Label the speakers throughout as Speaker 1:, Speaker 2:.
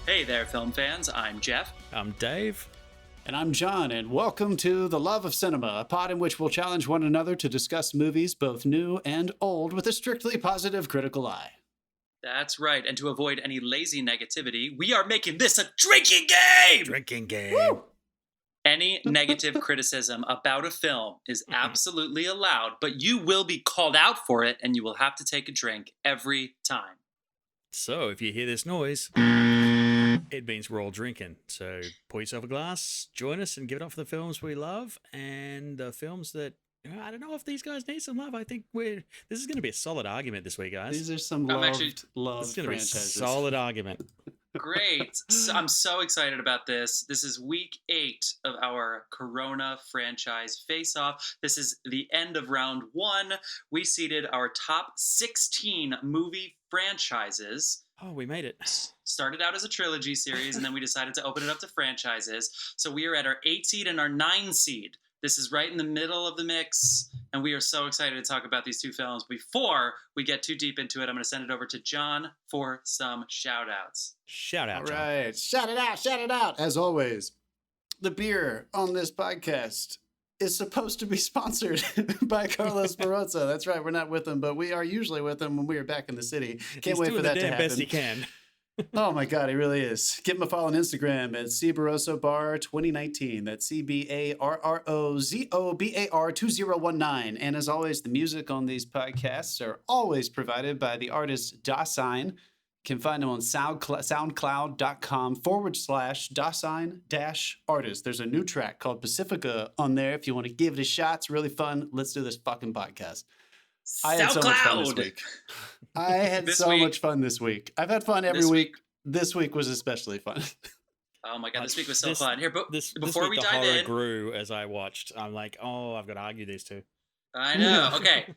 Speaker 1: Hey there, film fans. I'm Jeff.
Speaker 2: I'm Dave.
Speaker 3: And I'm John, and welcome to The Love of Cinema, a pod in which we'll challenge one another to discuss movies, both new and old, with a strictly positive critical eye.
Speaker 1: That's right, and to avoid any lazy negativity, we are making this a drinking game!
Speaker 2: Drinking game.
Speaker 3: Woo!
Speaker 1: Any negative criticism about a film is absolutely allowed, but you will be called out for it, and you will have to take a drink every time.
Speaker 2: So if you hear this noise, it means we're all drinking. So pour yourself a glass, join us, and give it up for the films we love and the films that, I don't know if these guys need some love. I think this is going to be a solid argument this week, guys.
Speaker 3: These are some loved franchises.
Speaker 2: Solid argument.
Speaker 1: Great. I'm so excited about this. This is week 8 of our Corona franchise face-off. This is the end of round 1. We seeded our top 16 movie franchises.
Speaker 2: Oh, we made it.
Speaker 1: Started out as a trilogy series, and then we decided to open it up to franchises. So we are at our 8 seed and our 9 seed. This is right in the middle of the mix, and we are so excited to talk about these two films. Before we get too deep into it, I'm going to send it over to John for some shout-outs.
Speaker 2: Shout out,
Speaker 3: All
Speaker 2: John.
Speaker 3: right. Shout it out. As always, the beer on this podcast is supposed to be sponsored by Carlos Barroza. That's right. We're not with him, but we are usually with him when we are back in the city. Can't wait for that to happen.
Speaker 2: Best he can.
Speaker 3: Oh my God, he really is. Give him a follow on Instagram at Barroso Bar 2019. That's CBARROZOBAR 2019. And as always, the music on these podcasts are always provided by the artist Dasein. You can find him on soundcloud.com/Dasein-artist. There's a new track called Pacifica on there if you want to give it a shot. It's really fun. Let's do this fucking podcast. I had so much fun this week. I had much fun this week. I've had fun every week. This week was especially fun.
Speaker 1: Oh my God, this week was so fun. Here, before we
Speaker 2: the
Speaker 1: dive
Speaker 2: horror
Speaker 1: in,
Speaker 2: grew as I watched. I'm like, I've got to argue these two.
Speaker 1: I know. Okay,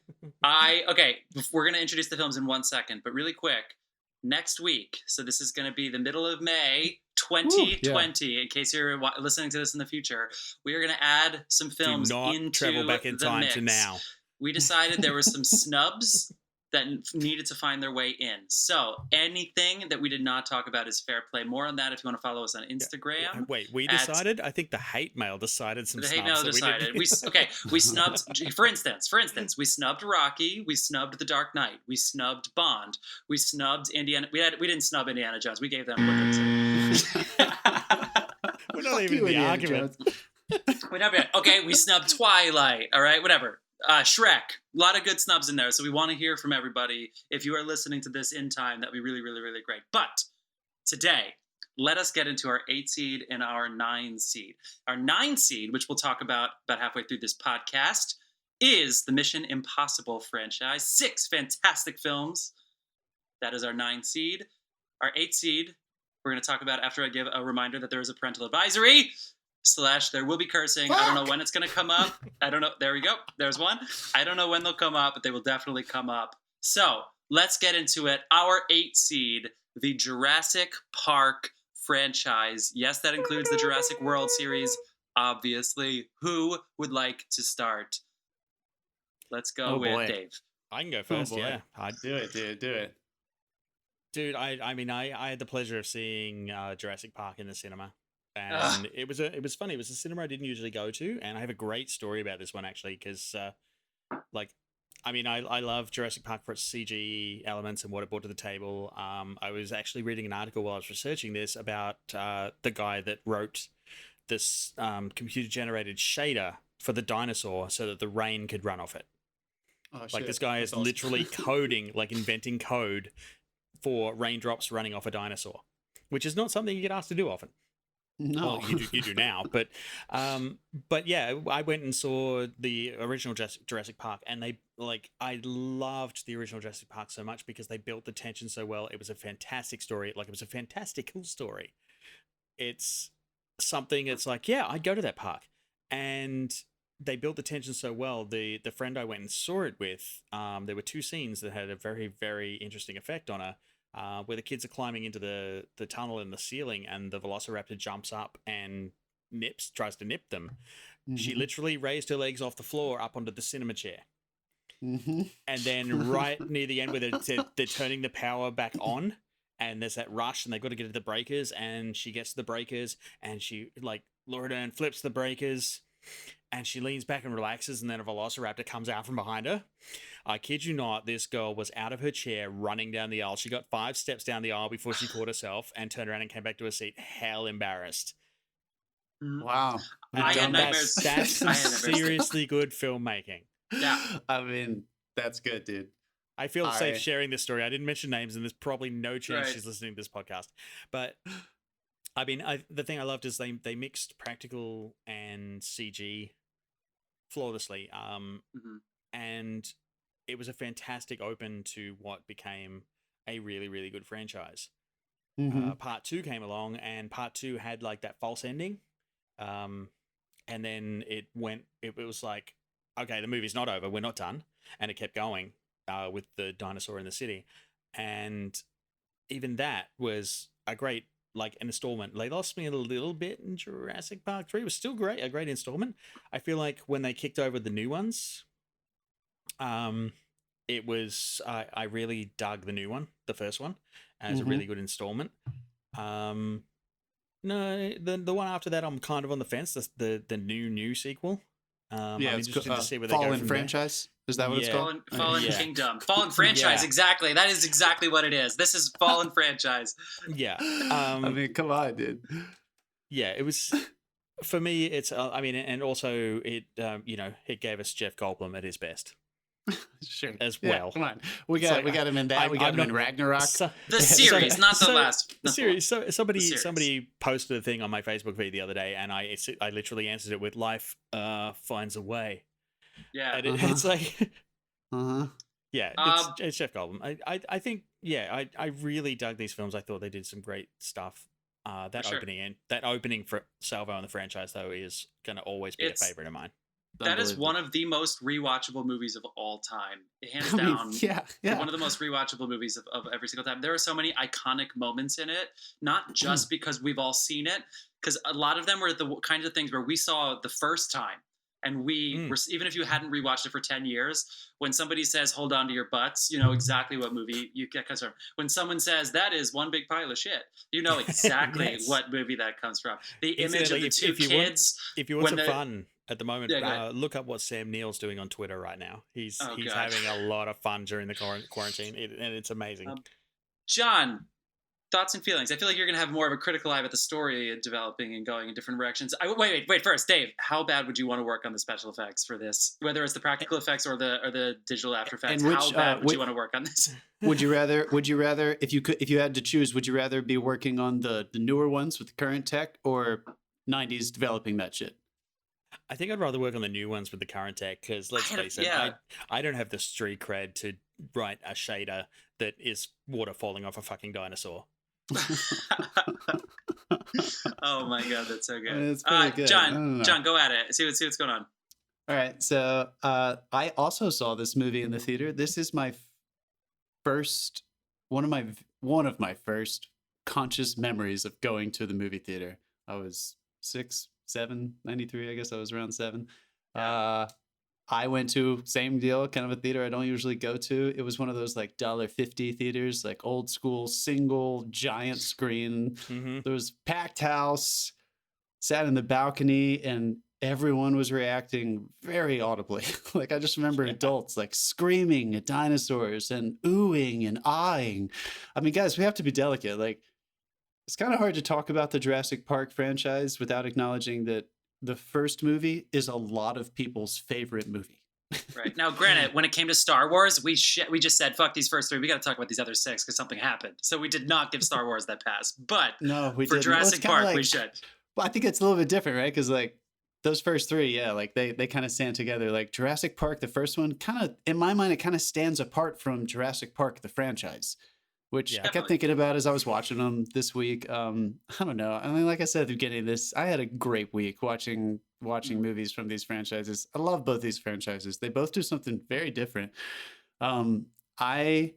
Speaker 1: we're gonna introduce the films in 1 second, but really quick. Next week, so this is gonna be the middle of May, 2020. In case you're listening to this in the future, we are gonna add some films into
Speaker 2: travel back in time
Speaker 1: mix.
Speaker 2: to now.
Speaker 1: We decided there were some snubs that needed to find their way in. So anything that we did not talk about is fair play. More on that if you want to follow us on Instagram.
Speaker 2: Yeah. Wait, we decided? I think the hate mail decided some
Speaker 1: the
Speaker 2: snubs.
Speaker 1: The hate mail decided. We snubbed, for instance, we snubbed Rocky. We snubbed The Dark Knight. We snubbed Bond. We snubbed Indiana. We didn't snub Indiana Jones. We gave them
Speaker 2: We're not even in the argument.
Speaker 1: Okay, we snubbed Twilight. All right, whatever. Shrek, a lot of good snubs in there, so we want to hear from everybody. If you are listening to this in time, that'd be really, really, really great. But today, let us get into our 8 seed and our 9 seed. Our 9 seed, which we'll talk about halfway through this podcast, is the Mission Impossible franchise. 6 fantastic films. That is our 9 seed. Our 8 seed, we're going to talk about after I give a reminder that there is a parental advisory. / there will be cursing. Fuck! I don't know when it's going to come up. I don't know. There we go. There's one. I don't know when they'll come up, but they will definitely come up. So let's get into it. Our 8 seed, the Jurassic Park franchise. Yes, that includes the Jurassic World series, obviously. Who would like to start? Let's go with Dave.
Speaker 2: I can go first, yeah.
Speaker 3: Do it, dude. Do it.
Speaker 2: Dude, I had the pleasure of seeing Jurassic Park in the cinema. And it was funny. It was a cinema I didn't usually go to, and I have a great story about this one actually, because I love Jurassic Park for its CG elements and what it brought to the table. I was actually reading an article while I was researching this about the guy that wrote this computer-generated shader for the dinosaur so that the rain could run off it.
Speaker 3: Oh,
Speaker 2: like this guy is literally coding, like inventing code for raindrops running off a dinosaur, which is not something you get asked to do often.
Speaker 3: No,
Speaker 2: well, you do now, but yeah, I went and saw the original Jurassic Park, and I loved the original Jurassic Park so much because they built the tension so well. It was a fantastic story, it was a fantastical story. It's something that's like, yeah, I'd go to that park, and they built the tension so well. The friend I went and saw it with, there were 2 scenes that had a very, very interesting effect on her. Where the kids are climbing into the tunnel in the ceiling, and the Velociraptor jumps up and tries to nip them. Mm-hmm. She literally raised her legs off the floor up onto the cinema chair.
Speaker 3: Mm-hmm.
Speaker 2: And then right near the end where they're turning the power back on, and there's that rush, and they've got to get to the breakers, and she gets to the breakers, and she like Laura Dern flips the breakers, and she leans back and relaxes, and then a velociraptor comes out from behind her. I kid you not, this girl was out of her chair running down the aisle. She got 5 steps down the aisle before she caught herself and turned around and came back to her seat, hell embarrassed.
Speaker 3: Wow.
Speaker 1: I had nightmares.
Speaker 2: That's some seriously good filmmaking.
Speaker 1: Yeah.
Speaker 3: I mean, that's good, dude.
Speaker 2: I feel safe sharing this story. I didn't mention names, and there's probably no chance she's listening to this podcast. But I mean, the thing I loved is they mixed practical and CG flawlessly. And it was a fantastic open to what became a really, really good franchise. Part 2 came along, and part 2 had like that false ending. And then it was like, okay, the movie's not over. We're not done. And it kept going with the dinosaur in the city. And even that was a great, like, an installment. They lost me a little bit in Jurassic Park 3. It was still great, a great installment. I feel like when they kicked over the new ones, it was, I really dug the new one, the first one, as a really good installment. No, the one after that, I'm kind of on the fence. The new sequel. I'm interested to see where they go from
Speaker 3: franchise. There. Is that what it's called?
Speaker 1: Fallen Kingdom. Fallen franchise. Exactly. That is exactly what it is. This is Fallen franchise.
Speaker 2: Yeah.
Speaker 3: I mean, come on, dude.
Speaker 2: Yeah, it was. For me, it's. I mean, and also it. It gave us Jeff Goldblum at his best.
Speaker 3: Sure.
Speaker 2: As well.
Speaker 3: Come on. We got him in that. We got him in Ragnarok.
Speaker 1: The series, not the last.
Speaker 2: The series. So somebody posted a thing on my Facebook feed the other day, and I literally answered it with "Life finds a way."
Speaker 1: Yeah.
Speaker 2: And it's like, yeah, it's Jeff Goldblum. I think, I really dug these films. I thought they did some great stuff. That opening for Salvo and the franchise, though, is going to always be a favorite of mine.
Speaker 1: That is one of the most rewatchable movies of all time. Hands down. One of the most rewatchable movies of every single time. There are so many iconic moments in it, not just because we've all seen it, because a lot of them were the kinds of things where we saw the first time. And we were, even if you hadn't rewatched it for 10 years, when somebody says, hold on to your butts, you know exactly what movie you get comes from. When someone says, that is one big pile of shit, you know exactly what movie that comes from. The image of the two kids.
Speaker 2: If you want some fun at the moment, look up what Sam Neill's doing on Twitter right now. He's having a lot of fun during the quarantine, and it's amazing.
Speaker 1: John, thoughts and feelings. I feel like you're going to have more of a critical eye about the story developing and going in different directions. Wait. First, Dave, how bad would you want to work on the special effects for this? Whether it's the practical effects or the digital After Effects, how bad would you want to work on this?
Speaker 3: Would you rather, if you had to choose, would you rather be working on the newer ones with the current tech or 90s developing that shit?
Speaker 2: I think I'd rather work on the new ones with the current tech because, let's face it, I don't have the street cred to write a shader that is water falling off a fucking dinosaur.
Speaker 1: Oh my god, that's so good.
Speaker 3: It's pretty good.
Speaker 1: John, go at it. See what's going on.
Speaker 3: All right, so I also saw this movie in the theater. This is my first one of my first conscious memories of going to the movie theater. I was 6, 7, 93. I guess I was around 7. I went to same deal, kind of a theater I don't usually go to. It was one of those like $1.50 theaters, like old school, single, giant screen. There was packed house, sat in the balcony, and everyone was reacting very audibly. Like I just remember adults like screaming at dinosaurs and oohing and aahing. I mean, guys, we have to be delicate. Like it's kind of hard to talk about the Jurassic Park franchise without acknowledging that the first movie is a lot of people's favorite movie.
Speaker 1: Right. Now, granted, when it came to Star Wars, we just said, fuck these first 3. We got to talk about these other 6 because something happened. So we did not give Star Wars that pass. But
Speaker 3: no, we
Speaker 1: for
Speaker 3: didn't.
Speaker 1: Jurassic Park, we should.
Speaker 3: Well, I think it's a little bit different, right? Because like those first 3, like they kind of stand together. Like Jurassic Park, the first one, kind of, in my mind, it kind of stands apart from Jurassic Park, the franchise. Which I kept thinking about as I was watching them this week. I don't know. I mean, like I said at the beginning of this, I had a great week watching movies from these franchises. I love both these franchises. They both do something very different. I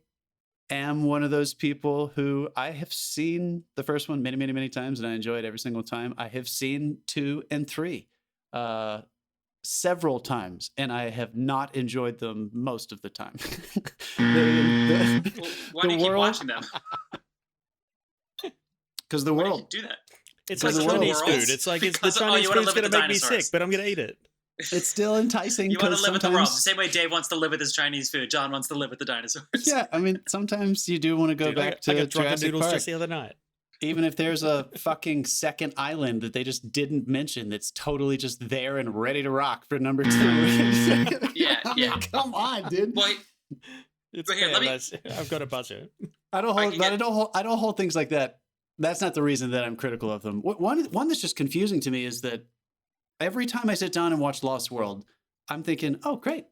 Speaker 3: am one of those people who I have seen the first one many, many, many times, and I enjoy it every single time. I have seen 2 and 3 several times, and I have not enjoyed them most of the time.
Speaker 1: Why do you keep watching them?
Speaker 3: Because the
Speaker 1: Why
Speaker 3: world.
Speaker 1: do you do that?
Speaker 2: It's
Speaker 3: Because
Speaker 2: like
Speaker 3: the world-
Speaker 2: Chinese food. It's like the Chinese food's going to make me sick, but I'm going to eat it.
Speaker 3: It's still enticing.
Speaker 1: You want to live with the world. The
Speaker 3: sometimes-
Speaker 1: same way Dave wants to live with his Chinese food. John wants to live with the dinosaurs.
Speaker 3: Yeah, I mean, sometimes you do want to go
Speaker 2: Dude,
Speaker 3: back
Speaker 2: I
Speaker 3: to
Speaker 2: got drunken
Speaker 3: Jurassic
Speaker 2: noodles
Speaker 3: Park.
Speaker 2: just the other night.
Speaker 3: Even if there's a fucking second island that they just didn't mention that's totally just there and ready to rock for number 2.
Speaker 1: Yeah,
Speaker 3: I mean,
Speaker 1: yeah.
Speaker 3: come on, dude.
Speaker 1: Well,
Speaker 2: It's
Speaker 1: But here,
Speaker 2: fair,
Speaker 1: let me-
Speaker 2: I've got a budget.
Speaker 3: I don't
Speaker 1: I
Speaker 3: hold,
Speaker 1: can
Speaker 3: but
Speaker 1: get-
Speaker 3: I don't hold things like that. That's not the reason that I'm critical of them. One that's just confusing to me is that every time I sit down and watch Lost World, I'm thinking, oh, great.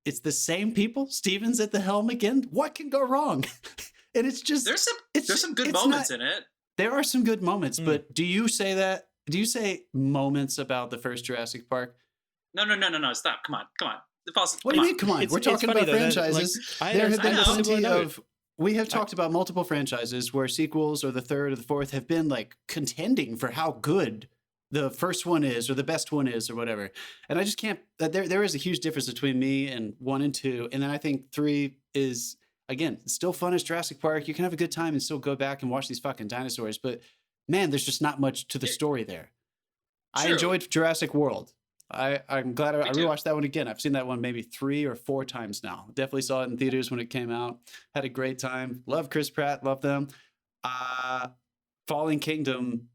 Speaker 3: It's the same people. Steven's at the helm again. What can go wrong? And it's just
Speaker 1: there's some good
Speaker 3: it's
Speaker 1: moments
Speaker 3: not-
Speaker 1: in it.
Speaker 3: there are some good moments, but do you say that? Do you say moments about the first Jurassic Park?
Speaker 1: No. Stop. Come on.
Speaker 3: What do you mean? Come on, we're talking about franchises. There have been plenty of. We have talked about multiple franchises where sequels or the third or the fourth have been like contending for how good the first one is or the best one is or whatever. And I just can't. There is a huge difference between me and 1 and 2, and then I think 3 is again still fun as Jurassic Park. You can have a good time and still go back and watch these fucking dinosaurs, but man, there's just not much to the story there. I
Speaker 1: True.
Speaker 3: enjoyed Jurassic World. I'm glad I
Speaker 1: Me too.
Speaker 3: rewatched that one again. I've seen that one maybe 3 or 4 times now. Definitely saw it in theaters when it came out. Had a great time. Love Chris Pratt. Love them. Fallen Kingdom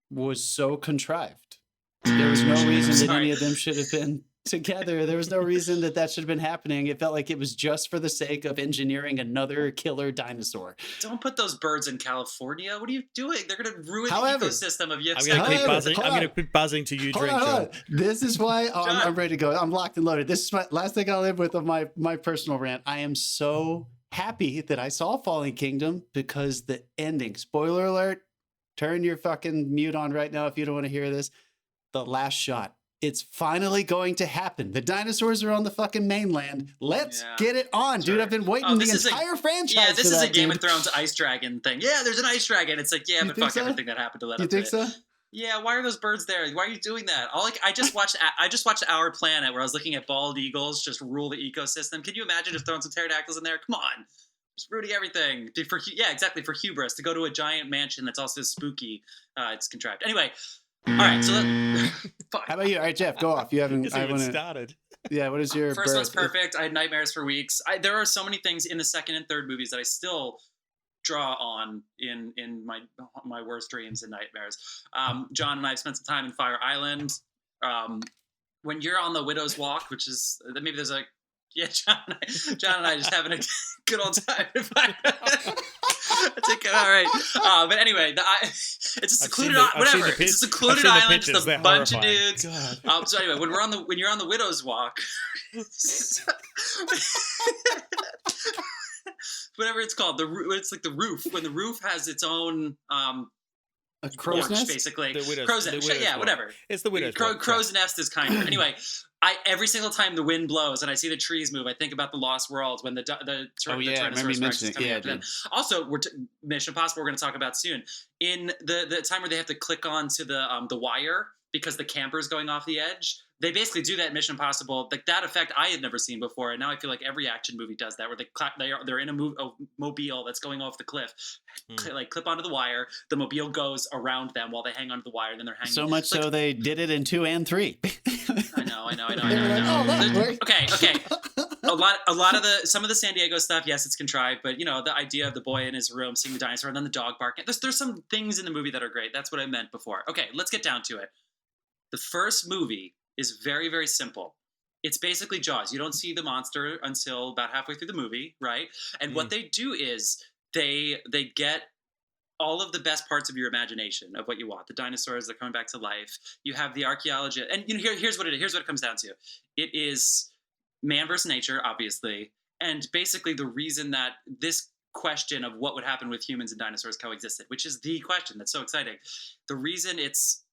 Speaker 3: was so contrived. There was no reason that
Speaker 1: Sorry.
Speaker 3: any of them should have been together. There was no reason that should have been happening. It felt like it was just for the sake of engineering another killer dinosaur.
Speaker 1: Don't put those birds in California. What are you doing? They're going to ruin
Speaker 3: However-
Speaker 1: the ecosystem of
Speaker 2: I'm going to
Speaker 3: However,
Speaker 2: keep buzzing.
Speaker 3: hold
Speaker 2: I'm going
Speaker 3: on.
Speaker 2: to keep buzzing to you,
Speaker 3: Hold
Speaker 2: drink,
Speaker 3: on, hold
Speaker 2: John.
Speaker 3: on. This is why
Speaker 1: John.
Speaker 3: I'm ready to go. I'm locked and loaded. This is my last thing I'll end with of my personal rant. I am so happy that I saw Fallen Kingdom because the ending, spoiler alert, turn your fucking mute on right now if you don't want to hear this. The last shot. It's finally going to happen. The dinosaurs are on the fucking mainland. Let's
Speaker 1: Yeah.
Speaker 3: get it on, dude.
Speaker 1: Sure.
Speaker 3: I've been waiting
Speaker 1: Oh,
Speaker 3: the
Speaker 1: this is a-
Speaker 3: entire franchise.
Speaker 1: Yeah, this
Speaker 3: for
Speaker 1: is
Speaker 3: that,
Speaker 1: a Game
Speaker 3: dude.
Speaker 1: of Thrones ice dragon thing. Yeah, there's an ice dragon. It's like, yeah,
Speaker 3: You
Speaker 1: but
Speaker 3: think
Speaker 1: fuck
Speaker 3: so?
Speaker 1: everything that happened to let
Speaker 3: You
Speaker 1: up to
Speaker 3: think
Speaker 1: it.
Speaker 3: so?
Speaker 1: Yeah, why are those birds there? Why are you doing that? I just watched Our Planet, where I was looking at bald eagles just rule the ecosystem. Can you imagine just throwing some pterodactyls in there? Come on, just ruining everything. Exactly, for hubris to go to a giant mansion that's also spooky. It's contrived. Anyway, all right. So fuck.
Speaker 3: How about you? All right, Jeff, go off. You haven't.
Speaker 2: It's
Speaker 3: I
Speaker 2: even
Speaker 3: wanna,
Speaker 2: started.
Speaker 3: yeah. What is your
Speaker 1: First
Speaker 3: birth?
Speaker 1: one's perfect. I had nightmares for weeks. There are so many things in the second and third movies that I still draw on in my worst dreams and nightmares. John and I have spent some time in Fire Island. When you're on the Widow's Walk, which is maybe there's like, yeah, John and I just having a good old time. All right. But anyway, it's a secluded whatever. It's a secluded island, just a bunch of dudes. So anyway, when you're on the Widow's Walk, whatever it's called, it's like the roof. When the roof has its own
Speaker 3: A crow's
Speaker 1: porch,
Speaker 3: nest?
Speaker 1: basically.
Speaker 2: The widow's-
Speaker 1: Crow's
Speaker 2: the
Speaker 1: nest.
Speaker 2: widow's
Speaker 1: Yeah,
Speaker 2: walk.
Speaker 1: whatever.
Speaker 2: It's the widow's walk.
Speaker 1: Crow's nest is kinder. Anyway, every single time the wind blows and I see the trees move, I think about the Lost World when the
Speaker 3: Oh, yeah, I remember you mentioning it. Yeah, dude.
Speaker 1: Also, Mission Impossible. We're going to talk about soon. In the time where they have to click on to the wire because the camper's going off the edge. They basically do that in Mission Impossible. Like that effect I had never seen before, and now I feel like every action movie does that, where they're in a mobile that's going off the cliff, clip onto the wire. The mobile goes around them while they hang onto the wire, and then they're hanging.
Speaker 3: So much so they did it in 2 and 3.
Speaker 1: I know.
Speaker 3: They were like, oh, that worked.
Speaker 1: Okay. A lot of some of the San Diego stuff, yes, it's contrived, but the idea of the boy in his room seeing the dinosaur and then the dog barking. There's some things in the movie that are great. That's what I meant before. Okay, let's get down to it. The first movie is very, very simple. It's basically Jaws. You don't see the monster until about halfway through the movie, right? And what they do is they get all of the best parts of your imagination of what you want. The dinosaurs that are coming back to life. You have the archaeology, and here's what it comes down to. It is man versus nature, obviously, and basically the reason that this question of what would happen with humans and dinosaurs coexisted, which is the question that's so exciting. The reason it's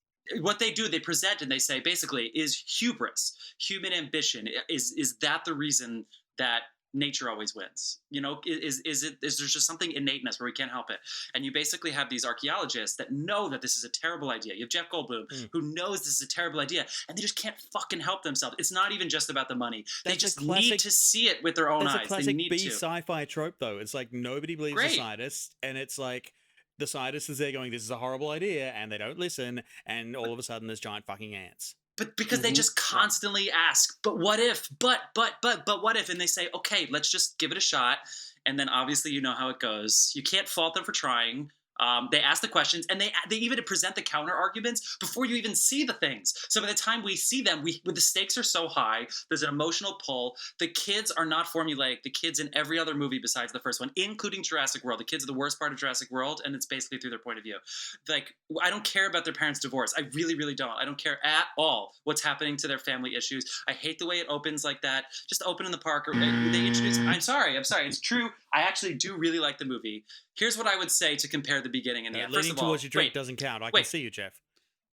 Speaker 1: what they do, they present and they say basically is hubris, human ambition. Is that the reason that nature always wins? Is there just something innate in us where we can't help it? And you basically have these archaeologists that know that this is a terrible idea. You have Jeff Goldblum who knows this is a terrible idea, and they just can't fucking help themselves. It's not even just about the money. They just need to see it with their own eyes.
Speaker 2: That's a classic
Speaker 1: they need
Speaker 2: B
Speaker 1: to.
Speaker 2: sci-fi trope, though. It's like nobody believes the scientists, and it's like the scientists is there going, this is a horrible idea, and they don't listen, and all of a sudden there's giant fucking ants.
Speaker 1: But because they just constantly ask, but what if, but what if, and they say, okay, let's just give it a shot. And then obviously you know how it goes. You can't fault them for trying. They ask the questions, and they even present the counter arguments before you even see the things. So by the time we see them, the stakes are so high. There's an emotional pull. The kids are not formulaic. The kids in every other movie besides the first one, including Jurassic World, the kids are the worst part of Jurassic World, and it's basically through their point of view. Like, I don't care about their parents' divorce. I really, really don't. I don't care at all what's happening to their family issues. I hate the way it opens like that. Just open in the park. Or they introduce. I'm sorry. It's true. I actually do really like the movie. Here's what I would say to compare the beginning and the end.
Speaker 2: Leaning towards your drink doesn't count. I can see you, Jeff.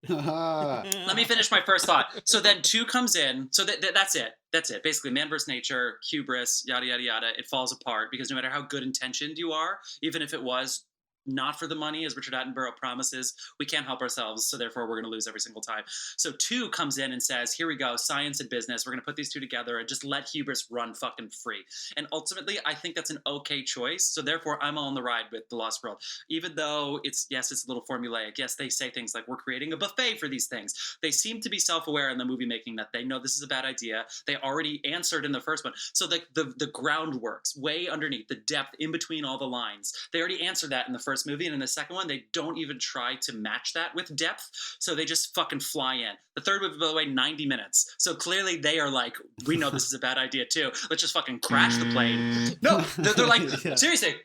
Speaker 1: Let me finish my first thought. So then 2 comes in. So that's it. That's it. Basically, man versus nature, hubris, yada, yada, yada. It falls apart because no matter how good intentioned you are, even if it was not for the money, as Richard Attenborough promises, we can't help ourselves, so therefore we're going to lose every single time. So 2 comes in and says, here we go, science and business, we're going to put these 2 together and just let hubris run fucking free. And ultimately, I think that's an okay choice, so therefore I'm on the ride with The Lost World. Even though it's a little formulaic, yes, they say things like, we're creating a buffet for these things. They seem to be self-aware in the movie making that they know this is a bad idea. They already answered in the first one. So the groundworks, way underneath, the depth in between all the lines, they already answered that in the first movie, and in the second one they don't even try to match that with depth, so they just fucking fly in. The third movie, by the way, 90 minutes, so clearly they are like, we know this is a bad idea too, let's just fucking crash the plane. No, they're like, seriously,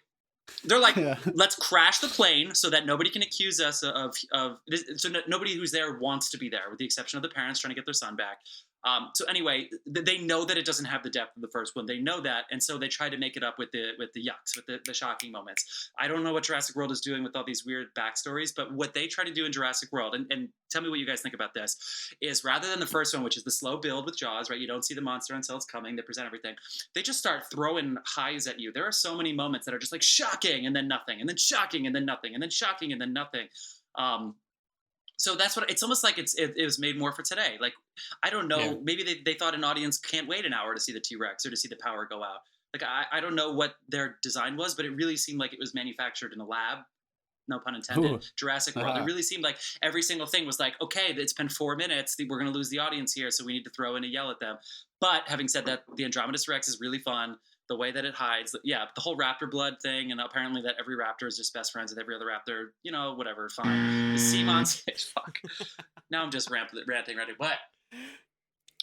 Speaker 1: they're like, let's crash the plane so that nobody can accuse us of this, so nobody who's there wants to be there, with the exception of the parents trying to get their son back. So anyway, they know that it doesn't have the depth of the first one. They know that, and so they try to make it up with the yucks, with the shocking moments. I don't know what Jurassic World is doing with all these weird backstories, but what they try to do in Jurassic World, and tell me what you guys think about this, is rather than the first one, which is the slow build with Jaws, right? You don't see the monster until it's coming. They present everything. They just start throwing highs at you. There are so many moments that are just like shocking and then nothing, and then shocking and then nothing, and then shocking and then nothing. So that's what it's almost like. It was made more for today. Like, I don't know. Yeah. Maybe they thought an audience can't wait an hour to see the T-Rex or to see the power go out. Like, I don't know what their design was, but it really seemed like it was manufactured in a lab. No pun intended. Ooh. Jurassic World. It really seemed like every single thing was like, okay, it's been 4 minutes. We're going to lose the audience here, so we need to throw in a yell at them. But having said that, the Andromedus Rex is really fun. The way that it hides, the whole raptor blood thing, and apparently that every raptor is just best friends with every other raptor, whatever, fine. The sea monster, fuck. Now I'm just ranting already. But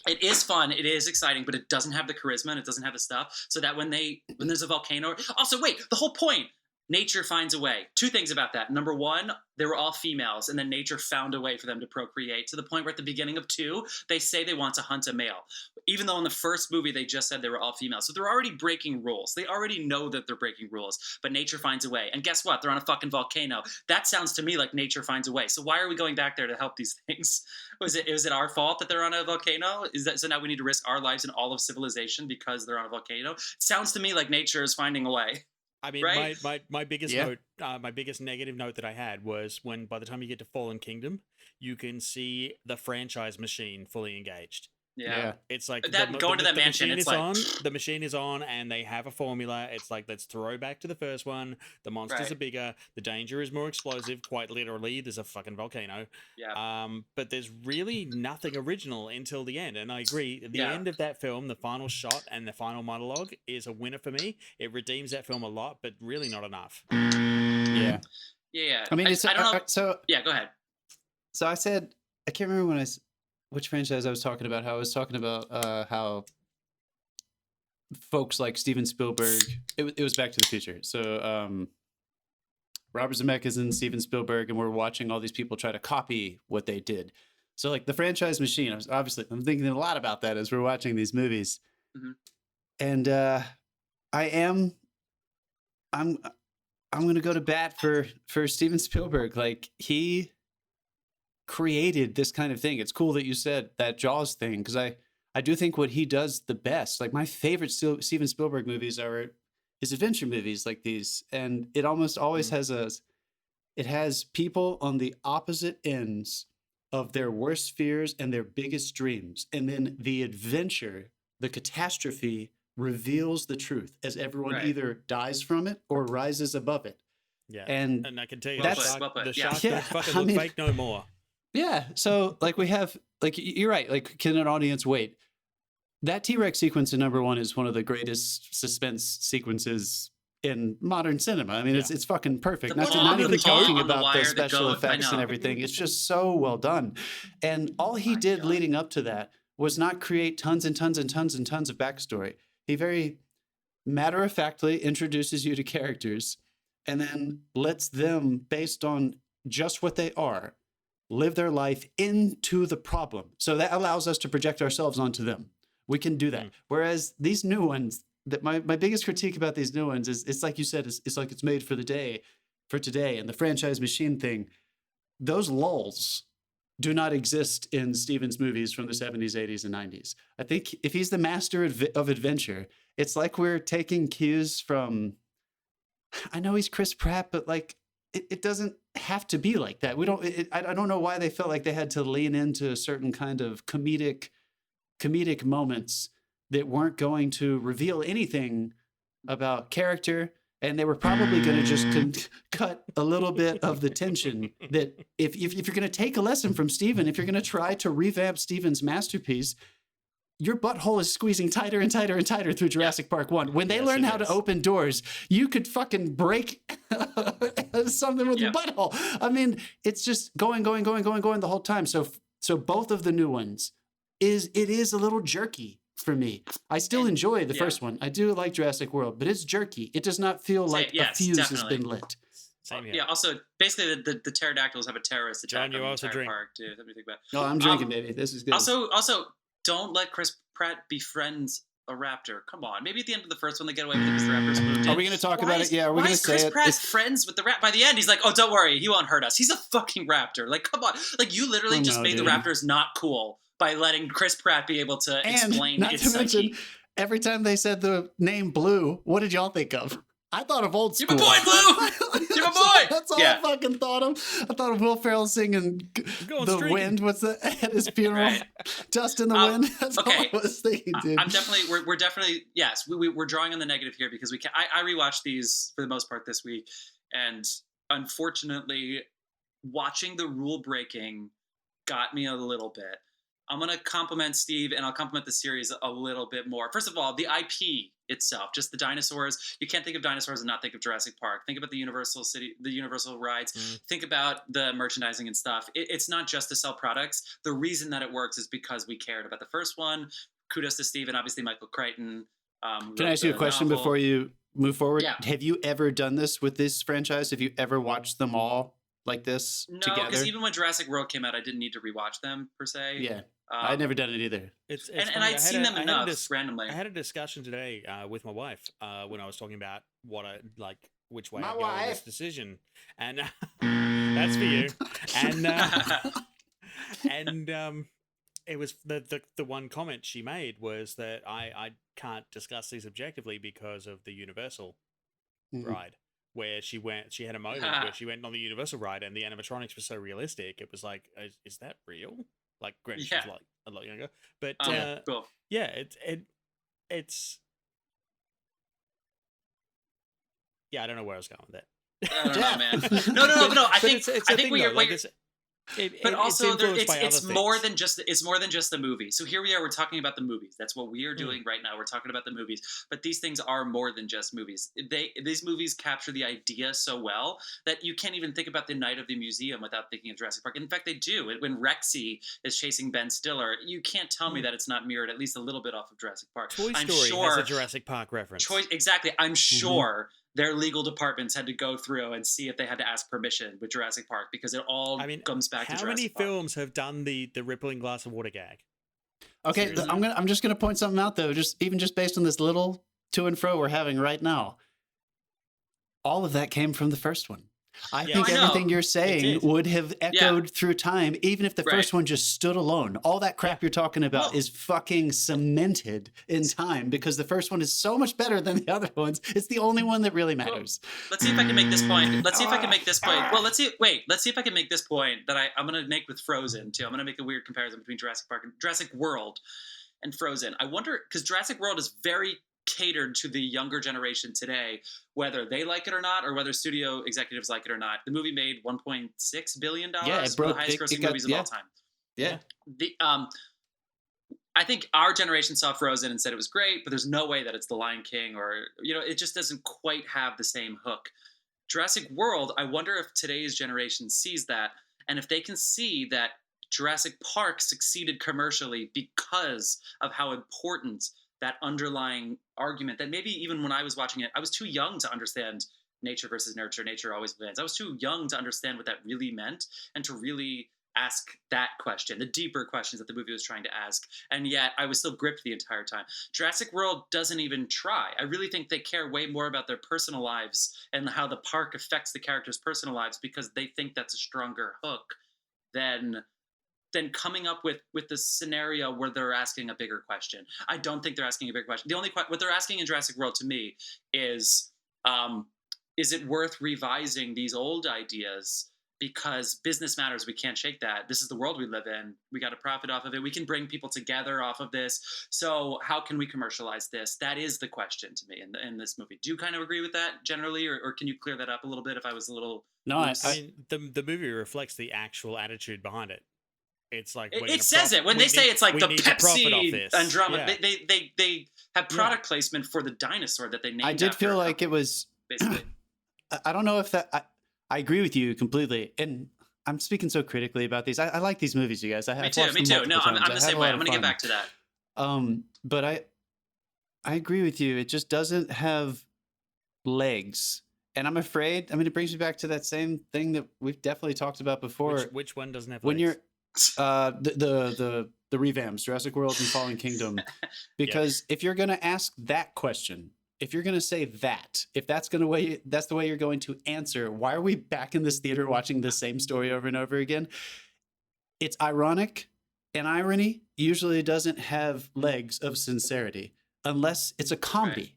Speaker 1: it is fun, it is exciting, but it doesn't have the charisma and it doesn't have the stuff. So that when there's a volcano, also wait, the whole point. Nature finds a way. 2 things about that. Number 1, they were all females, and then nature found a way for them to procreate, to the point where at the beginning of 2, they say they want to hunt a male. Even though in the first movie they just said they were all females. So they're already breaking rules. They already know that they're breaking rules, but nature finds a way. And guess what? They're on a fucking volcano. That sounds to me like nature finds a way. So why are we going back there to help these things? Was it our fault that they're on a volcano? So now we need to risk our lives and all of civilization because they're on a volcano? It sounds to me like nature is finding a way.
Speaker 2: I mean, right? my biggest note, my biggest negative note that I had was when by the time you get to Fallen Kingdom, you can see the franchise machine fully engaged.
Speaker 1: Yeah.
Speaker 2: It's like
Speaker 1: going to that mansion, it's like
Speaker 2: the machine is on and they have a formula. It's like, let's throw back to the first one. The monsters are bigger. The danger is more explosive. Quite literally, there's a fucking volcano.
Speaker 1: Yeah.
Speaker 2: But there's really nothing original until the end. And I agree. The end of that film, the final shot and the final monologue is a winner for me. It redeems that film a lot, but really not enough.
Speaker 3: Yeah.
Speaker 1: Yeah.
Speaker 3: I mean, I don't know.
Speaker 1: So yeah, go ahead.
Speaker 3: So I said, I can't remember which franchise I was talking about. How I was talking about how folks like Steven Spielberg. It was Back to the Future. So Robert Zemeckis and Steven Spielberg, and we're watching all these people try to copy what they did. So like the franchise machine. I'm thinking a lot about that as we're watching these movies. Mm-hmm. And I'm going to go to bat for Steven Spielberg. Like, he created this kind of thing. It's cool that you said that Jaws thing, because I do think what he does the best, like my favorite Steven Spielberg movies are his adventure movies like these, and it almost always has people on the opposite ends of their worst fears and their biggest dreams, and then the adventure, the catastrophe reveals the truth as everyone either dies from it or rises above it.
Speaker 2: Yeah,
Speaker 3: and
Speaker 2: I can tell you
Speaker 3: that's
Speaker 2: the shark don't fucking look fake no more.
Speaker 3: Yeah, so like we have you're right. Like, can an audience wait? That T-Rex sequence in number 1 is one of the greatest suspense sequences in modern cinema. I mean, it's fucking perfect. Not even talking about the special effects and everything. It's just so well done. And all he did leading up to that was not create tons and tons and tons and tons of backstory. He very matter-of-factly introduces you to characters and then lets them, based on just what they are, live their life into the problem. So that allows us to project ourselves onto them. We can do that. Whereas these new ones, that my biggest critique about these new ones is, it's like you said, it's like it's made for today, and the franchise machine thing. Those lulls do not exist in Steven's movies from the 70s, 80s, and 90s. I think if he's the master of adventure, it's like we're taking cues from, I know he's Chris Pratt, but like, it doesn't have to be like that. I don't know why they felt like they had to lean into a certain kind of comedic moments that weren't going to reveal anything about character, and they were probably going to just cut a little bit of the tension. That if you're going to take a lesson from Steven, if you're going to try to revamp Steven's masterpiece, your butthole is squeezing tighter and tighter and tighter through Jurassic Park 1. When they learn how to open doors, you could fucking break something with your butthole. I mean, it's just going the whole time. So both of the new ones is a little jerky for me. I still enjoy the first one. I do like Jurassic World, but it's jerky. It does not feel like a fuse has been lit.
Speaker 1: Same here. Yeah. Also, basically, the pterodactyls have a terrorist attack on the entire park, too. Something think about.
Speaker 3: No, I'm drinking, baby. This is good.
Speaker 1: Also, don't let Chris Pratt befriend a raptor. Come on. Maybe at the end of the first one they get away with it because the raptor's moved in.
Speaker 3: Are we going to talk about it? Yeah, are we going to say it?
Speaker 1: Chris Pratt friends with the rat? By the end, he's like, oh, don't worry. He won't hurt us. He's a fucking raptor. Like, come on. Like, you literally just made the raptors not cool by letting Chris Pratt be able to explain its psyche.
Speaker 3: Every time they said the name Blue, what did y'all think of? I thought of old school.
Speaker 1: You're my boy, Blue! You're my boy!
Speaker 3: That's all I fucking thought of. I thought of Will Ferrell singing The Wind. What's that? At his funeral. Right. Dust in the Wind. That's all I was thinking, dude.
Speaker 1: I'm definitely, we're definitely, yes, we're drawing on the negative here because I rewatched these for the most part this week. And unfortunately, watching the rule breaking got me a little bit. I'm going to compliment Steve, and I'll compliment the series a little bit more. First of all, the IP itself, just the dinosaurs. You can't think of dinosaurs and not think of Jurassic Park. Think about the Universal rides. Think about the merchandising and stuff. It's not just to sell products. The reason that it works is because we cared about the first one. Kudos to Steve and obviously Michael Crichton.
Speaker 3: Can I ask you a question before you move forward? Yeah. Have you ever done this with this franchise? Have you ever watched them all like this together?
Speaker 1: No, because even when Jurassic World came out, I didn't need to rewatch them per se.
Speaker 3: Yeah. I'd never done it either.
Speaker 1: And I'd seen them enough randomly.
Speaker 2: I had a discussion today with my wife when I was talking about what I like, which way I go in this decision, and that's for you. And it was the one comment she made was that I can't discuss these objectively because of the Universal ride. Where she had a moment where she went on the Universal ride and the animatronics were so realistic. It was like, is that real? Like, granted, she was like a lot younger, but
Speaker 1: cool.
Speaker 2: Yeah, it's yeah. I don't know where I was going with that.
Speaker 1: I don't know, man. No. I think but also it's more than just the movie. So here we are, we're talking about the movies. That's what we are doing right now. We're talking about the movies. But these things are more than just movies. These movies capture the idea so well that you can't even think about the night of the museum without thinking of Jurassic Park. In fact, they do. When Rexy is chasing Ben Stiller, you can't tell me that it's not mirrored at least a little bit off of Jurassic Park.
Speaker 2: Toy Story has a Jurassic Park reference.
Speaker 1: Exactly. I'm sure their legal departments had to go through and see if they had to ask permission with Jurassic Park because it all comes back to Jurassic Park.
Speaker 2: How many films have done the rippling glass of water gag?
Speaker 3: Okay, seriously? I'm just gonna point something out though, just based on this little to and fro we're having right now. All of that came from the first one. I think everything you're saying would have echoed through time, even if the first one just stood alone. All that crap you're talking about is fucking cemented in time because the first one is so much better than the other ones. It's the only one that really matters.
Speaker 1: Well, let's see if I can make this point. Well, let's see if I can make this point that I'm going to make with Frozen, too. I'm going to make a weird comparison between Jurassic Park and Jurassic World and Frozen. I wonder, because Jurassic World is very catered to the younger generation today, whether they like it or not, or whether studio executives like it or not. The movie made $1.6 billion, one of the highest grossing movies of all time.
Speaker 3: Yeah.
Speaker 1: I think our generation saw Frozen and said it was great, but there's no way that it's The Lion King, or, it just doesn't quite have the same hook. Jurassic World, I wonder if today's generation sees that, and if they can see that Jurassic Park succeeded commercially because of how important that underlying argument, that maybe even when I was watching it, I was too young to understand nature versus nurture, nature always wins. I was too young to understand what that really meant and to really ask that question, the deeper questions that the movie was trying to ask. And yet I was still gripped the entire time. Jurassic World doesn't even try. I really think they care way more about their personal lives and how the park affects the characters' personal lives, because they think that's a stronger hook than coming up with this scenario where they're asking a bigger question. I don't think they're asking a bigger question. The only what they're asking in Jurassic World to me is it worth revising these old ideas? Because business matters. We can't shake that. This is the world we live in. We got to profit off of it. We can bring people together off of this. So how can we commercialize this? That is the question to me in this movie. Do you kind of agree with that generally, or can you clear that up a little bit if I was a little...
Speaker 3: No,
Speaker 2: I mean, the movie reflects the actual attitude behind it. It's like
Speaker 1: it says it when they say it's like the Pepsi Andromeda.
Speaker 2: Yeah.
Speaker 1: They have product placement for the dinosaur that they named.
Speaker 3: I did feel like it was
Speaker 1: basically.
Speaker 3: I don't know if that. I agree with you completely, and I'm speaking so critically about these. I like these movies, you guys.
Speaker 1: Me too. No, I'm the same way. I'm going to get back to that.
Speaker 3: But I agree with you. It just doesn't have legs. And I'm afraid, it brings me back to that same thing that we've definitely talked about before.
Speaker 2: Which one doesn't have legs?
Speaker 3: When you're the revamps, Jurassic World and Fallen Kingdom, because if you're going to ask that question, if you're going to say that, if that's the way you're going to answer, why are we back in this theater watching the same story over and over again? It's ironic, and irony usually doesn't have legs of sincerity unless it's a comedy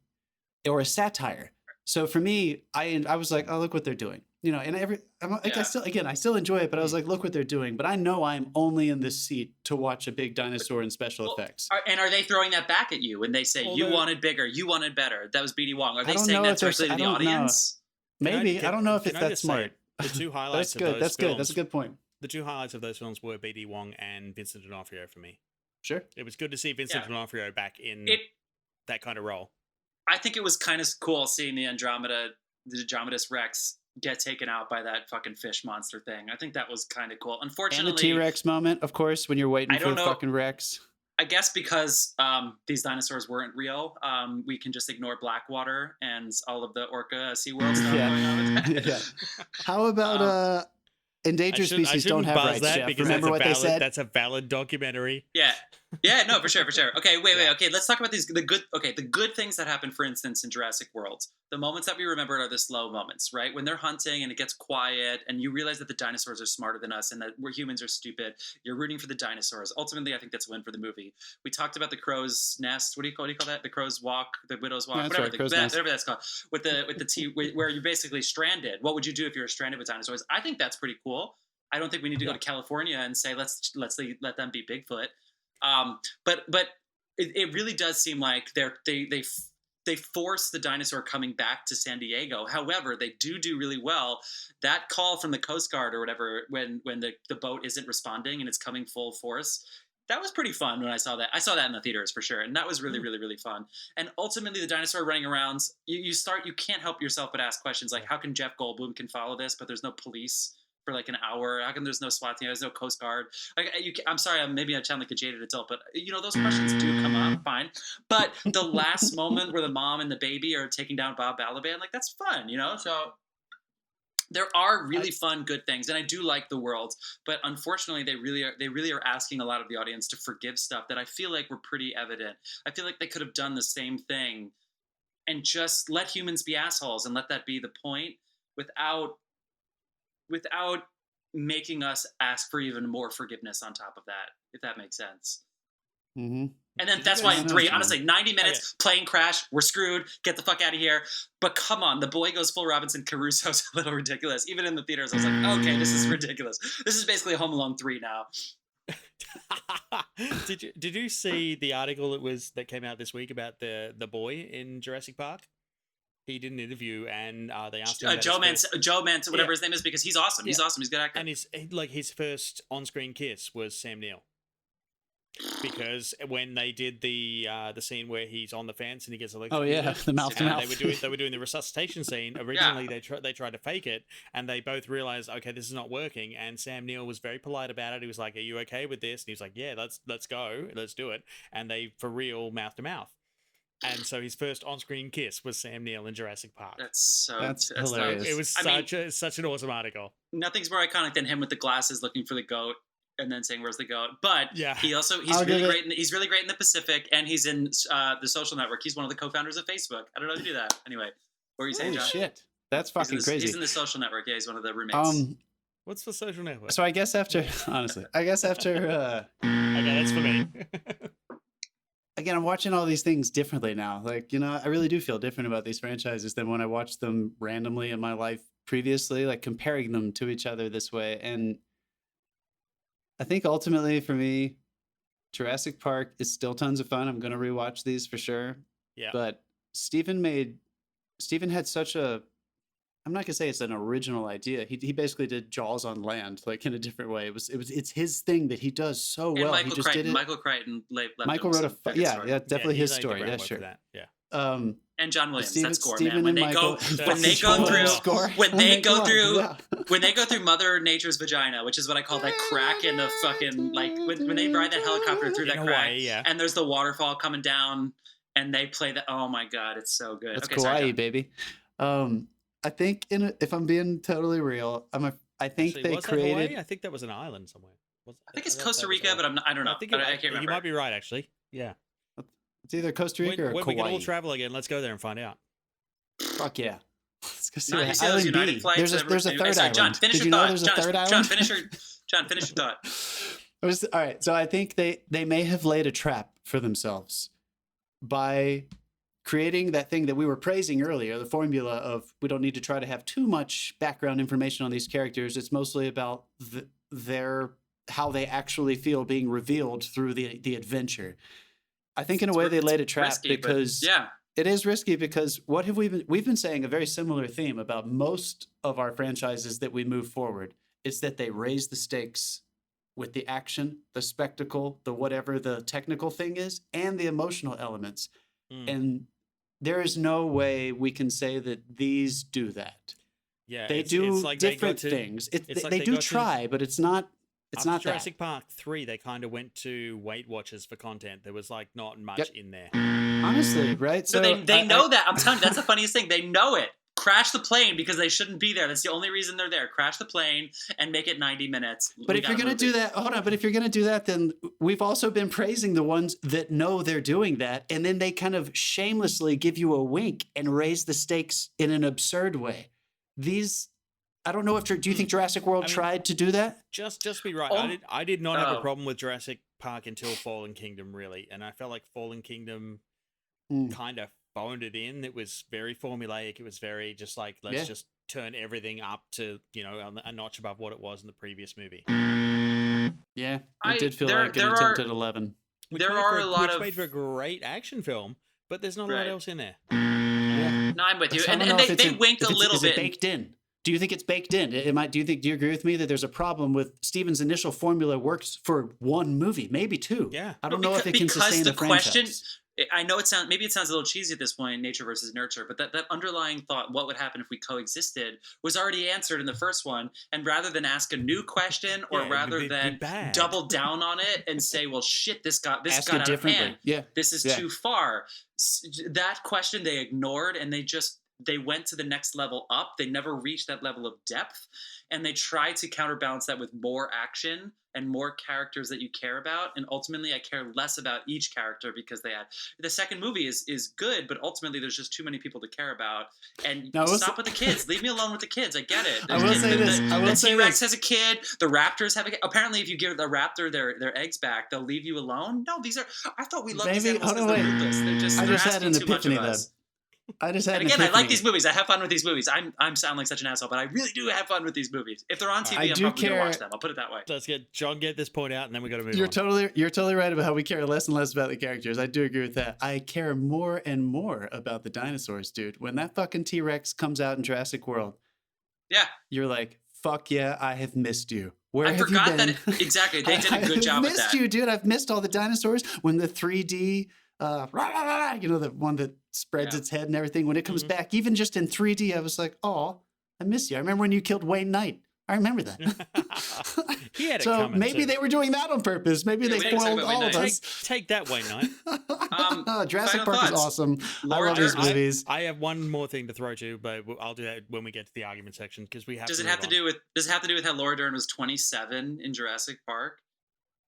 Speaker 3: or a satire. So for me, I was like, oh, look what they're doing. And I still enjoy it, but I was like, look what they're doing. But I know I'm only in this seat to watch a big dinosaur in special effects.
Speaker 1: And are they throwing that back at you when they say you wanted bigger, you wanted better? That was BD Wong. Are they saying that directly to the audience?
Speaker 3: Maybe. I don't know if it's that smart.
Speaker 2: The two highlights
Speaker 3: That's good.
Speaker 2: of those films,
Speaker 3: That's a good point.
Speaker 2: The two highlights of those films were BD Wong and Vincent D'Onofrio for me.
Speaker 3: Sure.
Speaker 2: It was good to see Vincent D'Onofrio back in that kind of role.
Speaker 1: I think it was kind of cool seeing the Andromedus Rex get taken out by that fucking fish monster thing. I think that was kind of cool. Unfortunately,
Speaker 3: and the T-Rex moment, of course, when you're waiting for the fucking Rex.
Speaker 1: I guess because these dinosaurs weren't real, we can just ignore Blackwater and all of the orca SeaWorld stuff going on with that.
Speaker 3: How about endangered species don't have rights, Jeff? Remember what they said?
Speaker 2: That's a valid documentary.
Speaker 1: Yeah, no, for sure. Okay, wait. Okay, let's talk about the good things that happen, for instance, in Jurassic World. The moments that we remembered are the slow moments, right? When they're hunting and it gets quiet and you realize that the dinosaurs are smarter than us and that we're humans are stupid. You're rooting for the dinosaurs. Ultimately, I think that's a win for the movie. We talked about the crow's nest. What do you call that? The crow's walk, the widow's walk, whatever that's called. With the where you're basically stranded. What would you do if you were stranded with dinosaurs? I think that's pretty cool. I don't think we need to go to California and say let's let them be Bigfoot. But it really does seem like they force the dinosaur coming back to San Diego. However, they do really well. That call from the Coast Guard or whatever, when the boat isn't responding and it's coming full force, that was pretty fun when I saw that. I saw that in the theaters for sure. And that was really fun. And ultimately the dinosaur running around, you can't help yourself but ask questions like, how can Jeff Goldblum can follow this, but there's no police for like an hour? How come there's no SWAT team? There's no Coast Guard? I'm sorry, maybe I sound like a jaded adult, but those questions do come up, fine. But the last moment where the mom and the baby are taking down Bob Balaban, like that's fun, So there are really fun, good things, and I do like the world. But unfortunately, they really are asking a lot of the audience to forgive stuff that I feel like were pretty evident. I feel like they could have done the same thing and just let humans be assholes and let that be the point without making us ask for even more forgiveness on top of that, if that makes sense.
Speaker 3: Mm-hmm.
Speaker 1: And then that's why in 3, honestly, 90 minutes, plane crash, we're screwed, get the fuck out of here. But come on, the boy goes full Robinson Crusoe's a little ridiculous. Even in the theaters, I was like, okay, this is ridiculous. This is basically Home Alone 3 now.
Speaker 2: Did you see the article that came out this week about the boy in Jurassic Park? He did an interview and they asked him
Speaker 1: Joe Mance, whatever his name is, because he's awesome. He's awesome. He's a good actor.
Speaker 2: And his first on-screen kiss was Sam Neill. Because when they did the scene where he's on the fence and he gets electrocuted,
Speaker 3: the mouth to mouth.
Speaker 2: They were doing the resuscitation scene. Originally, they tried to fake it, and they both realized, okay, this is not working. And Sam Neill was very polite about it. He was like, "Are you okay with this?" And he was like, "Yeah, let's go, let's do it." And they for real mouth to mouth. And so his first on-screen kiss was Sam Neill in Jurassic Park.
Speaker 3: That's hilarious.
Speaker 2: It was such an awesome article.
Speaker 1: Nothing's more iconic than him with the glasses looking for the goat. And then saying, "Where's the goat?" But
Speaker 2: yeah,
Speaker 1: he's really great. He's really great in the Pacific, and he's in the Social Network. He's one of the co-founders of Facebook. I don't know how to do that. Anyway, what were you saying, John?
Speaker 3: Shit, that's fucking crazy.
Speaker 1: He's in the Social Network. Yeah, he's one of the roommates.
Speaker 2: What's the Social Network?
Speaker 3: So I guess after
Speaker 2: okay,
Speaker 3: that's for me. Again, I'm watching all these things differently now. Like, I really do feel different about these franchises than when I watched them randomly in my life previously. Like comparing them to each other this way, and I think ultimately for me, Jurassic Park is still tons of fun. I'm going to rewatch these for sure.
Speaker 2: Yeah.
Speaker 3: But Steven had such a, I'm not going to say it's an original idea. He basically did Jaws on land, like in a different way. It's his thing that he does so well.
Speaker 1: Michael
Speaker 3: he just
Speaker 1: Crichton,
Speaker 3: did it.
Speaker 1: Michael Crichton left
Speaker 3: Michael wrote definitely his story. Yeah, sure.
Speaker 2: Yeah.
Speaker 1: And John Williams,
Speaker 3: Steven,
Speaker 1: that score,
Speaker 3: Steven
Speaker 1: man. When they go through Mother Nature's vagina, which is what I call that crack in the fucking, like when they ride that helicopter through that crack, and there's the waterfall coming down, and they play that. Oh my god, it's so good.
Speaker 3: That's Kauai, baby. I think if I'm being totally real, I think
Speaker 2: Actually,
Speaker 3: they created.
Speaker 2: Hawaii? I think that was an island somewhere.
Speaker 1: I think it's Costa Rica, but I don't know. I can't remember.
Speaker 2: You might be right, actually. Yeah.
Speaker 3: It's either Costa Rica or
Speaker 2: when
Speaker 3: Kauai.
Speaker 2: we can all travel again, let's go there and find out.
Speaker 3: Fuck yeah. Let's go see
Speaker 1: Not
Speaker 3: Island
Speaker 1: United
Speaker 3: B.
Speaker 1: Flights.
Speaker 3: There's a third island.
Speaker 1: John, finish
Speaker 3: Did
Speaker 1: your
Speaker 3: you know
Speaker 1: thought.
Speaker 3: there's a third island?
Speaker 1: John, finish your thought.
Speaker 3: All right. So I think they may have laid a trap for themselves by creating that thing that we were praising earlier, the formula of we don't need to try to have too much background information on these characters. It's mostly about how they actually feel being revealed through the adventure. I think in a way they laid a trap
Speaker 1: risky,
Speaker 3: because it is risky because what have we've been saying a very similar theme about most of our franchises that we move forward. It's that they raise the stakes with the action, the spectacle, the whatever the technical thing is, and the emotional elements. And there is no way we can say that these do that.
Speaker 2: Yeah,
Speaker 3: they do like different things. They do try, but it's not. It's not
Speaker 2: Jurassic Park 3, they kind of went to Weight Watchers for content. There was like not much in there.
Speaker 3: Honestly, right?
Speaker 1: So they know that. I'm telling you, that's the funniest thing. They know it. Crash the plane because they shouldn't be there. That's the only reason they're there. Crash the plane and make it 90 minutes.
Speaker 3: But if you're going to do that, hold on. But if you're going to do that, then we've also been praising the ones that know they're doing that. And then they kind of shamelessly give you a wink and raise the stakes in an absurd way. I don't know do you think Jurassic World tried to do that?
Speaker 2: Just be right. I did not have a problem with Jurassic Park until Fallen Kingdom, really. And I felt like Fallen Kingdom kind of phoned it in. It was very formulaic. It was very just like, let's just turn everything up to, a notch above what it was in the previous movie.
Speaker 3: Yeah, it did feel like an attempt at 11.
Speaker 2: Which made for a great action film, but there's not a lot else in there.
Speaker 1: Yeah. No, I'm with you. And they wink a little bit.
Speaker 3: Is it baked in? Do you think it's baked in? Do you agree with me that there's a problem with Steven's initial formula works for one movie, maybe two?
Speaker 2: Yeah.
Speaker 3: I don't know if it can sustain the franchise.
Speaker 1: I know it sounds a little cheesy at this point, nature versus nurture, but that underlying thought, what would happen if we coexisted, was already answered in the first one. And rather than ask a new question, or rather than double down on it and say, "Well, shit, this got out of hand.
Speaker 3: Yeah.
Speaker 1: This is too far." That question they ignored, and they went to the next level up. They never reached that level of depth, and they tried to counterbalance that with more action and more characters that you care about. And ultimately, I care less about each character because the second movie is good, but ultimately there's just too many people to care about. And stop with the kids. Leave me alone with the kids. I get it.
Speaker 3: I will say this.
Speaker 1: The T-Rex has a kid. The raptors have a kid. Apparently, if you give the raptor their eggs back, they'll leave you alone. No, I thought we loved these animals because they're ruthless.
Speaker 3: I just had an epiphany then. I just had.
Speaker 1: And again, I like these movies. I have fun with these movies. I'm sounding like such an asshole, but I really do have fun with these movies. If they're on TV, I'm probably gonna watch them. I'll put it that way.
Speaker 2: Let's get this point out, and then we got to move
Speaker 3: You're
Speaker 2: on.
Speaker 3: You're totally right about how we care less and less about the characters. I do agree with that. I care more and more about the dinosaurs, dude. When that fucking T-Rex comes out in Jurassic World,
Speaker 1: yeah,
Speaker 3: you're like, fuck yeah, I have missed you. Where
Speaker 1: I
Speaker 3: have
Speaker 1: forgot
Speaker 3: you been?
Speaker 1: that exactly. They did a good job with that.
Speaker 3: I missed you, dude. I've missed all the dinosaurs. When the 3D, the one that spreads its head and everything, when it comes back, even just in 3D, I was like, oh, I miss you. I remember when you killed Wayne Knight. I remember that.
Speaker 2: He had it
Speaker 3: so
Speaker 2: coming,
Speaker 3: maybe they were doing that on purpose. Maybe they foiled all of us.
Speaker 2: Take that, Wayne Knight.
Speaker 3: Jurassic Park is awesome.
Speaker 1: Laura,
Speaker 3: I love these movies.
Speaker 2: I have one more thing to throw to, but I'll do that when we get to the argument section because we have.
Speaker 1: Does it have to do with how Laura Dern was 27 in Jurassic Park?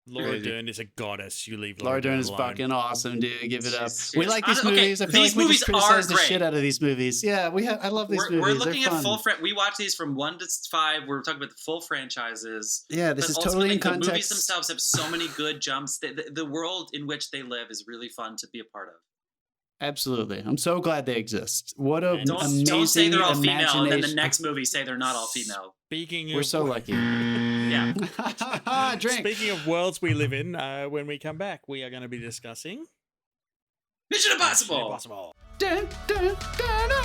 Speaker 2: Laura Dern is a goddess. You leave
Speaker 3: Laura Dern is
Speaker 2: alone.
Speaker 3: fucking awesome, dude. Give it up. We
Speaker 1: Yes.
Speaker 3: like these movies. I feel
Speaker 1: These
Speaker 3: like we just
Speaker 1: movies are
Speaker 3: criticize the
Speaker 1: great.
Speaker 3: shit out of these movies. Yeah, I love these movies.
Speaker 1: We're looking
Speaker 3: They're
Speaker 1: at
Speaker 3: fun.
Speaker 1: we watch these from 1 to 5. We're talking about the full franchises.
Speaker 3: Yeah, this
Speaker 1: But
Speaker 3: is totally in
Speaker 1: ultimately, the movies
Speaker 3: context.
Speaker 1: themselves have so many good jumps. The world in which they live is really fun to be a part of.
Speaker 3: Absolutely. I'm so glad they exist. What a amazing
Speaker 1: Don't say they're all female, and then the
Speaker 3: imagination.
Speaker 1: next movie say they're not all female.
Speaker 2: Speaking
Speaker 3: We're
Speaker 2: of,
Speaker 3: so lucky.
Speaker 1: Yeah.
Speaker 3: Drink.
Speaker 2: Speaking of worlds we live in, when we come back, we are going to be discussing
Speaker 1: Mission Impossible.
Speaker 2: Mission Impossible.
Speaker 3: Dun, dun, dun, dun.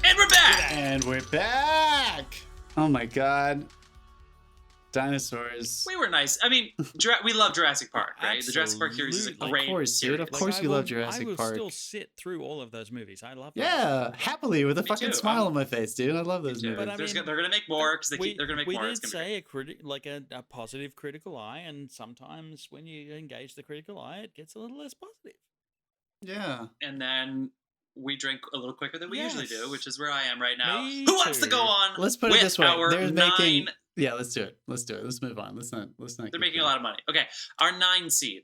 Speaker 1: And we're back.
Speaker 3: And we're back. Oh my god. Dinosaurs.
Speaker 1: We were nice. I mean, we love Jurassic Park, right? The Jurassic Park series is a
Speaker 2: Absolutely.
Speaker 1: great
Speaker 3: Of course, dude.
Speaker 1: series.
Speaker 3: Of course you love Jurassic
Speaker 2: I will
Speaker 3: Park.
Speaker 2: still sit through all of those movies. I love them.
Speaker 3: Yeah, happily with a
Speaker 1: Me
Speaker 3: fucking
Speaker 1: too.
Speaker 3: smile on my face, dude. I love those
Speaker 1: Too.
Speaker 3: movies.
Speaker 2: But I mean,
Speaker 1: They're going to make more because they're going to make more.
Speaker 2: We
Speaker 1: It's
Speaker 2: did
Speaker 1: gonna be
Speaker 2: say a positive critical eye, and sometimes when you engage the critical eye, it gets a little less positive.
Speaker 3: Yeah.
Speaker 1: great. And then we drink a little quicker than we usually do,
Speaker 2: Yes.
Speaker 1: which is where I am right now.
Speaker 2: Me
Speaker 1: Who wants to
Speaker 2: too.
Speaker 1: go on?
Speaker 3: Let's put it
Speaker 1: with
Speaker 3: this way.
Speaker 1: Our
Speaker 3: They're
Speaker 1: 9.
Speaker 3: making. Yeah, let's do it. Let's do it. Let's move on. Let's not.
Speaker 1: They're
Speaker 3: keep
Speaker 1: making a
Speaker 3: going.
Speaker 1: lot of money. Okay, our 9 seed,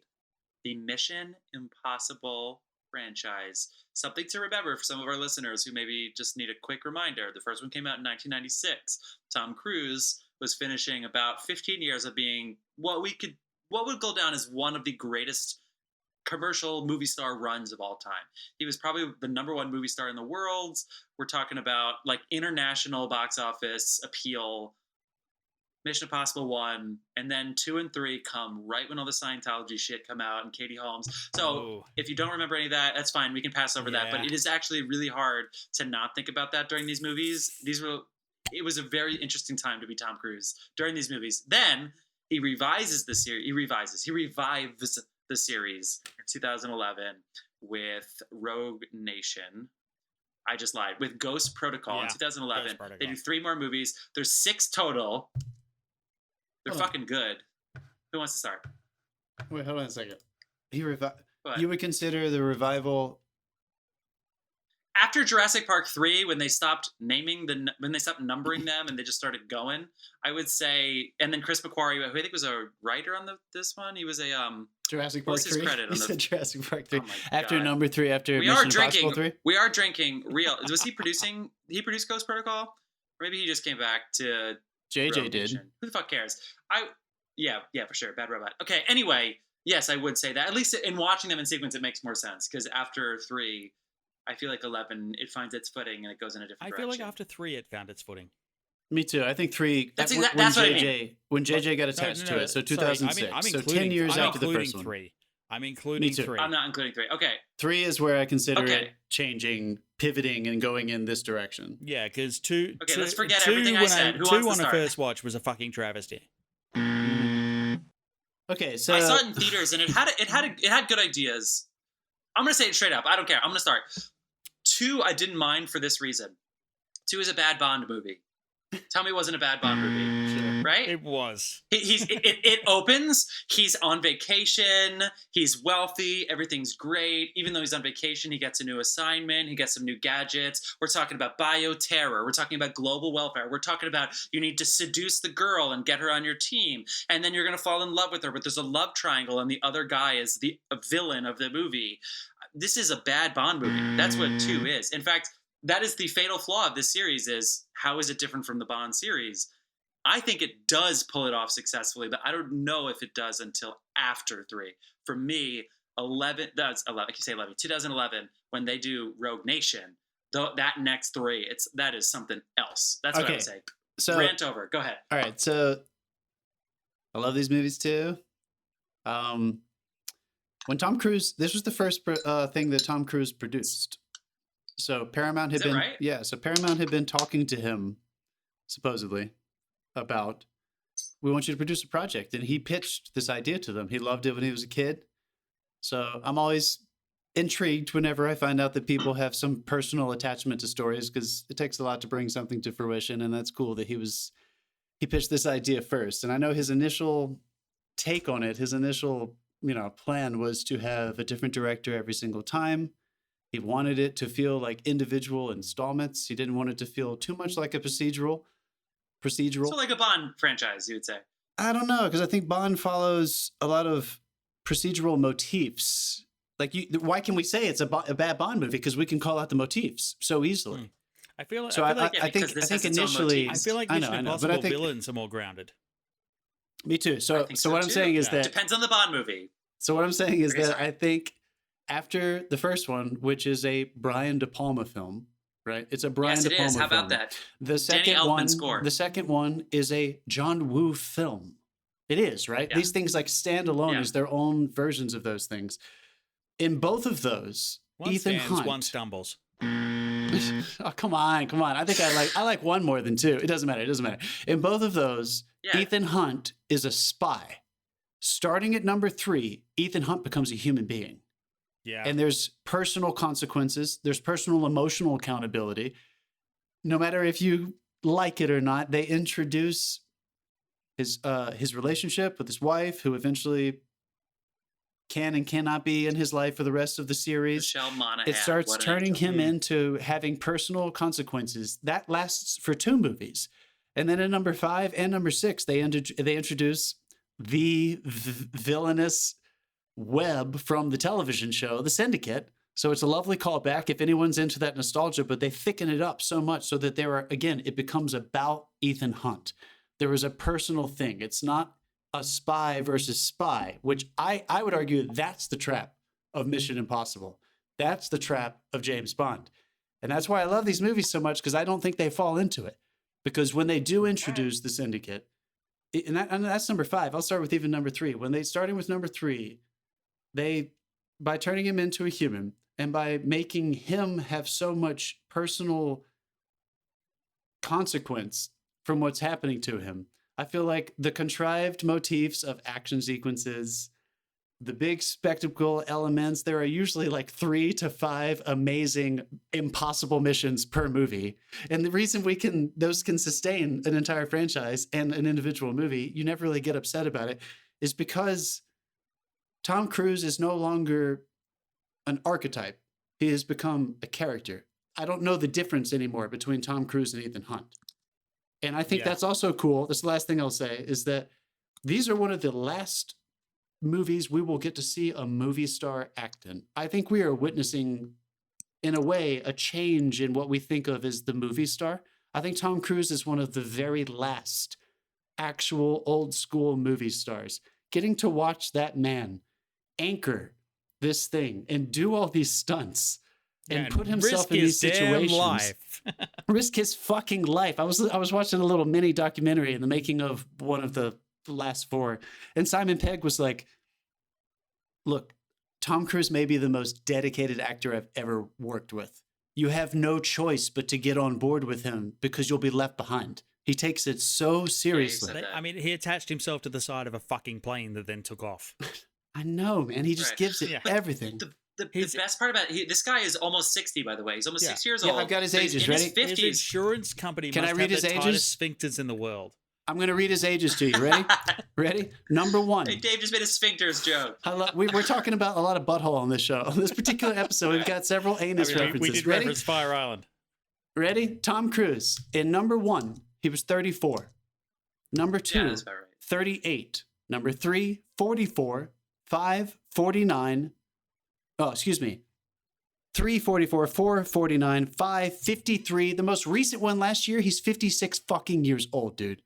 Speaker 1: the Mission Impossible franchise. Something to remember for some of our listeners who maybe just need a quick reminder. The first one came out in 1996. Tom Cruise was finishing about 15 years of being what would go down as one of the greatest commercial movie star runs of all time. He was probably the #1 movie star in the world. We're talking about like international box office appeal. Mission Impossible 1, and then 2 and 3 come right when all the Scientology shit come out and Katie Holmes. So if you don't remember any of that, that's fine. We can pass over that. But
Speaker 2: Yeah.
Speaker 1: it is actually really hard to not think about that during these movies. It was a very interesting time to be Tom Cruise during these movies. Then he revives the series in 2011 with Rogue Nation. I just lied. With Ghost Protocol in
Speaker 2: Yeah,
Speaker 1: 2011.
Speaker 2: Ghost Protocol.
Speaker 1: They do 3 more movies. There's 6 total. They're
Speaker 3: Hold on.
Speaker 1: fucking good. Who wants to start?
Speaker 3: Wait, hold on a second.
Speaker 1: What?
Speaker 3: You would consider the revival.
Speaker 1: After Jurassic Park 3, when they stopped numbering them and they just started going, I would say, and then Chris McQuarrie, who I think was a writer on this one, he was a
Speaker 3: Jurassic
Speaker 1: what
Speaker 3: Park
Speaker 1: was his
Speaker 3: 3.
Speaker 1: credit on
Speaker 3: You
Speaker 1: the-
Speaker 3: said Jurassic Park 3.
Speaker 1: Oh my
Speaker 3: After
Speaker 1: God.
Speaker 3: number 3, after
Speaker 1: we
Speaker 3: Mission
Speaker 1: are
Speaker 3: Impossible
Speaker 1: drinking.
Speaker 3: 3.
Speaker 1: We are drinking real. Was he producing? He produced Ghost Protocol. Or maybe he just came back to
Speaker 3: JJ
Speaker 1: Rogue
Speaker 3: did.
Speaker 1: Nation. Who the fuck cares? Yeah, for sure. Bad Robot. Okay. Anyway, yes, I would say that. At least in watching them in sequence, it makes more sense because after 3, I feel like 11, it finds its footing and it goes in a different
Speaker 2: I
Speaker 1: direction.
Speaker 2: feel like after 3, it found its footing.
Speaker 3: Me too. I think 3.
Speaker 1: That's
Speaker 3: when
Speaker 1: what I
Speaker 3: JJ when JJ got attached to it, so 2006.
Speaker 2: I'm
Speaker 3: so
Speaker 2: including,
Speaker 3: 10 years
Speaker 2: I'm
Speaker 3: after the
Speaker 2: including
Speaker 3: first one.
Speaker 2: 3. I'm including
Speaker 3: Me too.
Speaker 2: 3.
Speaker 1: I'm not including 3. Okay.
Speaker 3: 3 is where I consider
Speaker 1: Okay.
Speaker 3: it changing, pivoting, and going in this direction.
Speaker 2: Yeah, because 2.
Speaker 1: Okay,
Speaker 2: two-
Speaker 1: let's forget
Speaker 2: 2
Speaker 1: everything I
Speaker 2: when
Speaker 1: said. Who
Speaker 2: 2
Speaker 1: wants to
Speaker 2: on a
Speaker 1: start?
Speaker 2: first watch was a fucking travesty.
Speaker 3: Okay, so
Speaker 1: I saw it in theaters and it had good ideas. I'm gonna say it straight up. I don't care. I'm gonna start. 2, I didn't mind for this reason. 2 is a bad Bond movie. Tell me it wasn't a bad Bond movie, right?
Speaker 2: It was.
Speaker 1: It opens. He's on vacation. He's wealthy. Everything's great. Even though he's on vacation, he gets a new assignment. He gets some new gadgets. We're talking about bioterror. We're talking about global welfare. We're talking about you need to seduce the girl and get her on your team, and then you're gonna fall in love with her. But there's a love triangle, and the other guy is the villain of the movie. This is a bad Bond movie. That's what 2 is. In fact, that is the fatal flaw of this series is how is it different from the Bond series? I think it does pull it off successfully, but I don't know if it does until after 3. For me, 2011, when they do Rogue Nation, that next 3, that is something else. That's what I would say. So rant over. Go ahead.
Speaker 3: All right. So I love these movies too. When Tom Cruise, this was the first thing that Tom Cruise produced. So Paramount had
Speaker 1: right?
Speaker 3: Yeah. So Paramount had been talking to him, supposedly, about, we want you to produce a project. And he pitched this idea to them. He loved it when he was a kid. So I'm always intrigued whenever I find out that people have some personal attachment to stories, because it takes a lot to bring something to fruition. And that's cool that he pitched this idea first. And I know his initial take on it, his initial, plan was to have a different director every single time. He wanted it to feel like individual installments. He didn't want it to feel too much like a procedural. So
Speaker 1: like a Bond franchise, you would say?
Speaker 3: I don't know, because I think Bond follows a lot of procedural motifs. Like, why can we say it's a bad Bond movie? Because we can call out the motifs so easily.
Speaker 2: I feel like
Speaker 3: I think initially,
Speaker 2: I feel like Mission Impossible villains are more grounded.
Speaker 3: Me too. So what I'm saying is that
Speaker 1: depends on the Bond movie.
Speaker 3: So what I'm saying is that I think after the first one, which is a Brian De Palma film, right? It's a Brian De Palma film.
Speaker 1: Yes, it is. How about that?
Speaker 3: The second one is a John Woo film. It is, right? Yeah. These things like stand alone as their own versions of those things. In both of those,
Speaker 2: one
Speaker 3: Ethan
Speaker 2: stands,
Speaker 3: Hunt.
Speaker 2: One stumbles.
Speaker 3: Oh, come on. I think I like one more than two. It doesn't matter. In both of those, Ethan Hunt is a spy. Starting at number 3, Ethan Hunt becomes a human being.
Speaker 2: Yeah.
Speaker 3: And there's personal consequences. There's personal emotional accountability. No matter if you like it or not, they introduce his relationship with his wife, who eventually can and cannot be in his life for the rest of the series.
Speaker 1: Michelle Monaghan.
Speaker 3: It starts turning him into having personal consequences. That lasts for 2 movies. And then in number 5 and number 6, they introduce the villainous Webb from the television show, The Syndicate. So it's a lovely callback if anyone's into that nostalgia, but they thicken it up so much so that it becomes about Ethan Hunt. There is a personal thing. It's not a spy versus spy, which I would argue that's the trap of Mission Impossible. That's the trap of James Bond. And that's why I love these movies so much, because I don't think they fall into it. Because when they do introduce the Syndicate, and that's number 5. I'll start with even number 3. Starting with number 3, by turning him into a human and by making him have so much personal consequence from what's happening to him, I feel like the contrived motifs of action sequences, the big spectacle elements, there are usually like 3 to 5 amazing, impossible missions per movie. And the reason those can sustain an entire franchise and an individual movie, you never really get upset about it, is because Tom Cruise is no longer an archetype. He has become a character. I don't know the difference anymore between Tom Cruise and Ethan Hunt. And I think that's also cool. That's the last thing I'll say, is that these are one of the last movies we will get to see a movie star act in. I think we are witnessing, in a way, a change in what we think of as the movie star. I think Tom Cruise is one of the very last actual old school movie stars. Getting to watch that man anchor this thing and do all these stunts and put himself in these situations. Risk his fucking life. I was watching a little mini documentary in the making of one of the last 4, and Simon Pegg was like, look, Tom Cruise may be the most dedicated actor I've ever worked with. You have no choice but to get on board with him because you'll be left behind. He takes it so seriously.
Speaker 2: I mean, he attached himself to the side of a fucking plane that then took off.
Speaker 3: I know, man. He just gives it everything.
Speaker 1: The best part about this guy is almost 60, by the way. He's almost 6 years old.
Speaker 3: Yeah, I've got his ages. Ready?
Speaker 2: His insurance company
Speaker 3: Can
Speaker 2: must
Speaker 3: I read
Speaker 2: have
Speaker 3: his
Speaker 2: the
Speaker 3: ages?
Speaker 2: tightest sphincters in the world.
Speaker 3: I'm going to read his ages to you. Ready? Ready? Number 1.
Speaker 1: Hey, Dave just made a sphincters joke.
Speaker 3: We're talking about a lot of butthole on this show. On this particular episode, we've got several anus references.
Speaker 2: We did
Speaker 3: Ready?
Speaker 2: reference Fire Island.
Speaker 3: Ready? Tom Cruise. In number 1, he was 34. Number 2,
Speaker 1: that's about right.
Speaker 3: 38. Number 3, 44. 5, 49. Oh, excuse me. 344, 449, 553. The most recent one last year, he's 56 fucking years old, dude.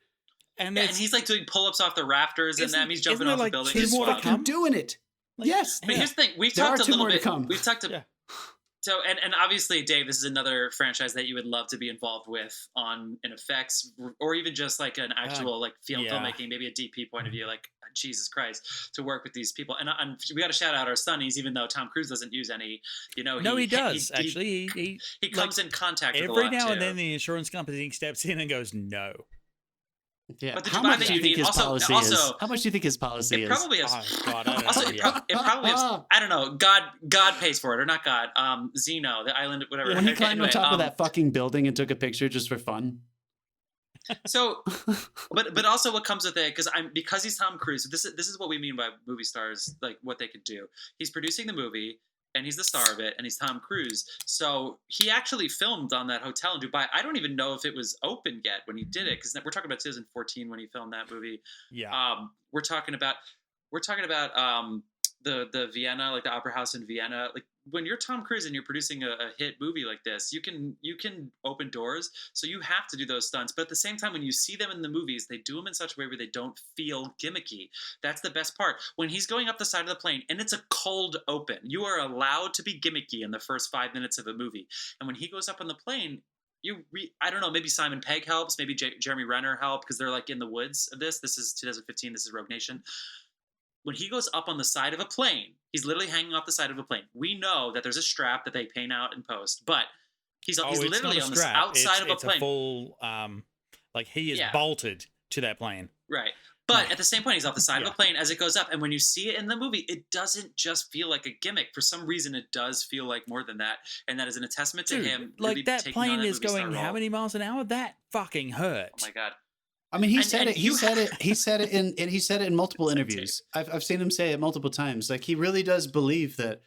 Speaker 1: And he's like doing pull-ups off the rafters and he's jumping off the building.
Speaker 3: He's fucking doing it.
Speaker 2: Like,
Speaker 3: yes.
Speaker 1: But here's the thing. We've talked a little bit. We've talked about. So, and obviously, Dave, this is another franchise that you would love to be involved with in effects, or even just like an actual filmmaking, maybe a DP point of view. Like, Jesus Christ, to work with these people. And we got to shout out our Sonnies, even though Tom Cruise doesn't use any. No,
Speaker 2: he does actually.
Speaker 1: He comes in contact with
Speaker 2: every now and then. The insurance company steps in and goes, no.
Speaker 3: Yeah. How much do you think his policy is? How much do you think his policy is?
Speaker 1: It probably has. Oh, God, it probably has. I don't know. God pays for it, or not God. Zeno, the island, whatever.
Speaker 3: When he climbed on top of that fucking building and took a picture just for fun.
Speaker 1: So, but also what comes with it, because he's Tom Cruise. This is what we mean by movie stars, like what they could do. He's producing the movie. And he's the star of it, and he's Tom Cruise. So he actually filmed on that hotel in Dubai. I don't even know if it was open yet when he did it, because we're talking about 2014 when he filmed that movie.
Speaker 2: Yeah.
Speaker 1: We're talking about the Vienna, like the Opera House in Vienna. Like when you're Tom Cruise and you're producing a hit movie like this, you can open doors. So you have to do those stunts. But at the same time, when you see them in the movies, they do them in such a way where they don't feel gimmicky. That's the best part. When he's going up the side of the plane and it's a cold open, you are allowed to be gimmicky in the first 5 minutes of a movie. And when he goes up on the plane, I don't know, maybe Simon Pegg helps, maybe Jeremy Renner help, because they're like in the woods of this. This is 2015. This is Rogue Nation. When he goes up on the side of a plane, he's literally hanging off the side of a plane. We know that there's a strap that they paint out in post, but he's literally on the outside of a plane.
Speaker 2: It's a full, he is bolted to that plane.
Speaker 1: Right. But at the same point, he's off the side of a plane as it goes up. And when you see it in the movie, it doesn't just feel like a gimmick. For some reason, it does feel like more than that. And that is an testament to him.
Speaker 2: Like
Speaker 1: really
Speaker 2: that plane is going how many miles an hour? That fucking hurt.
Speaker 1: Oh my God.
Speaker 3: I mean, he said it in multiple interviews. I've seen him say it multiple times. Like, he really does believe that.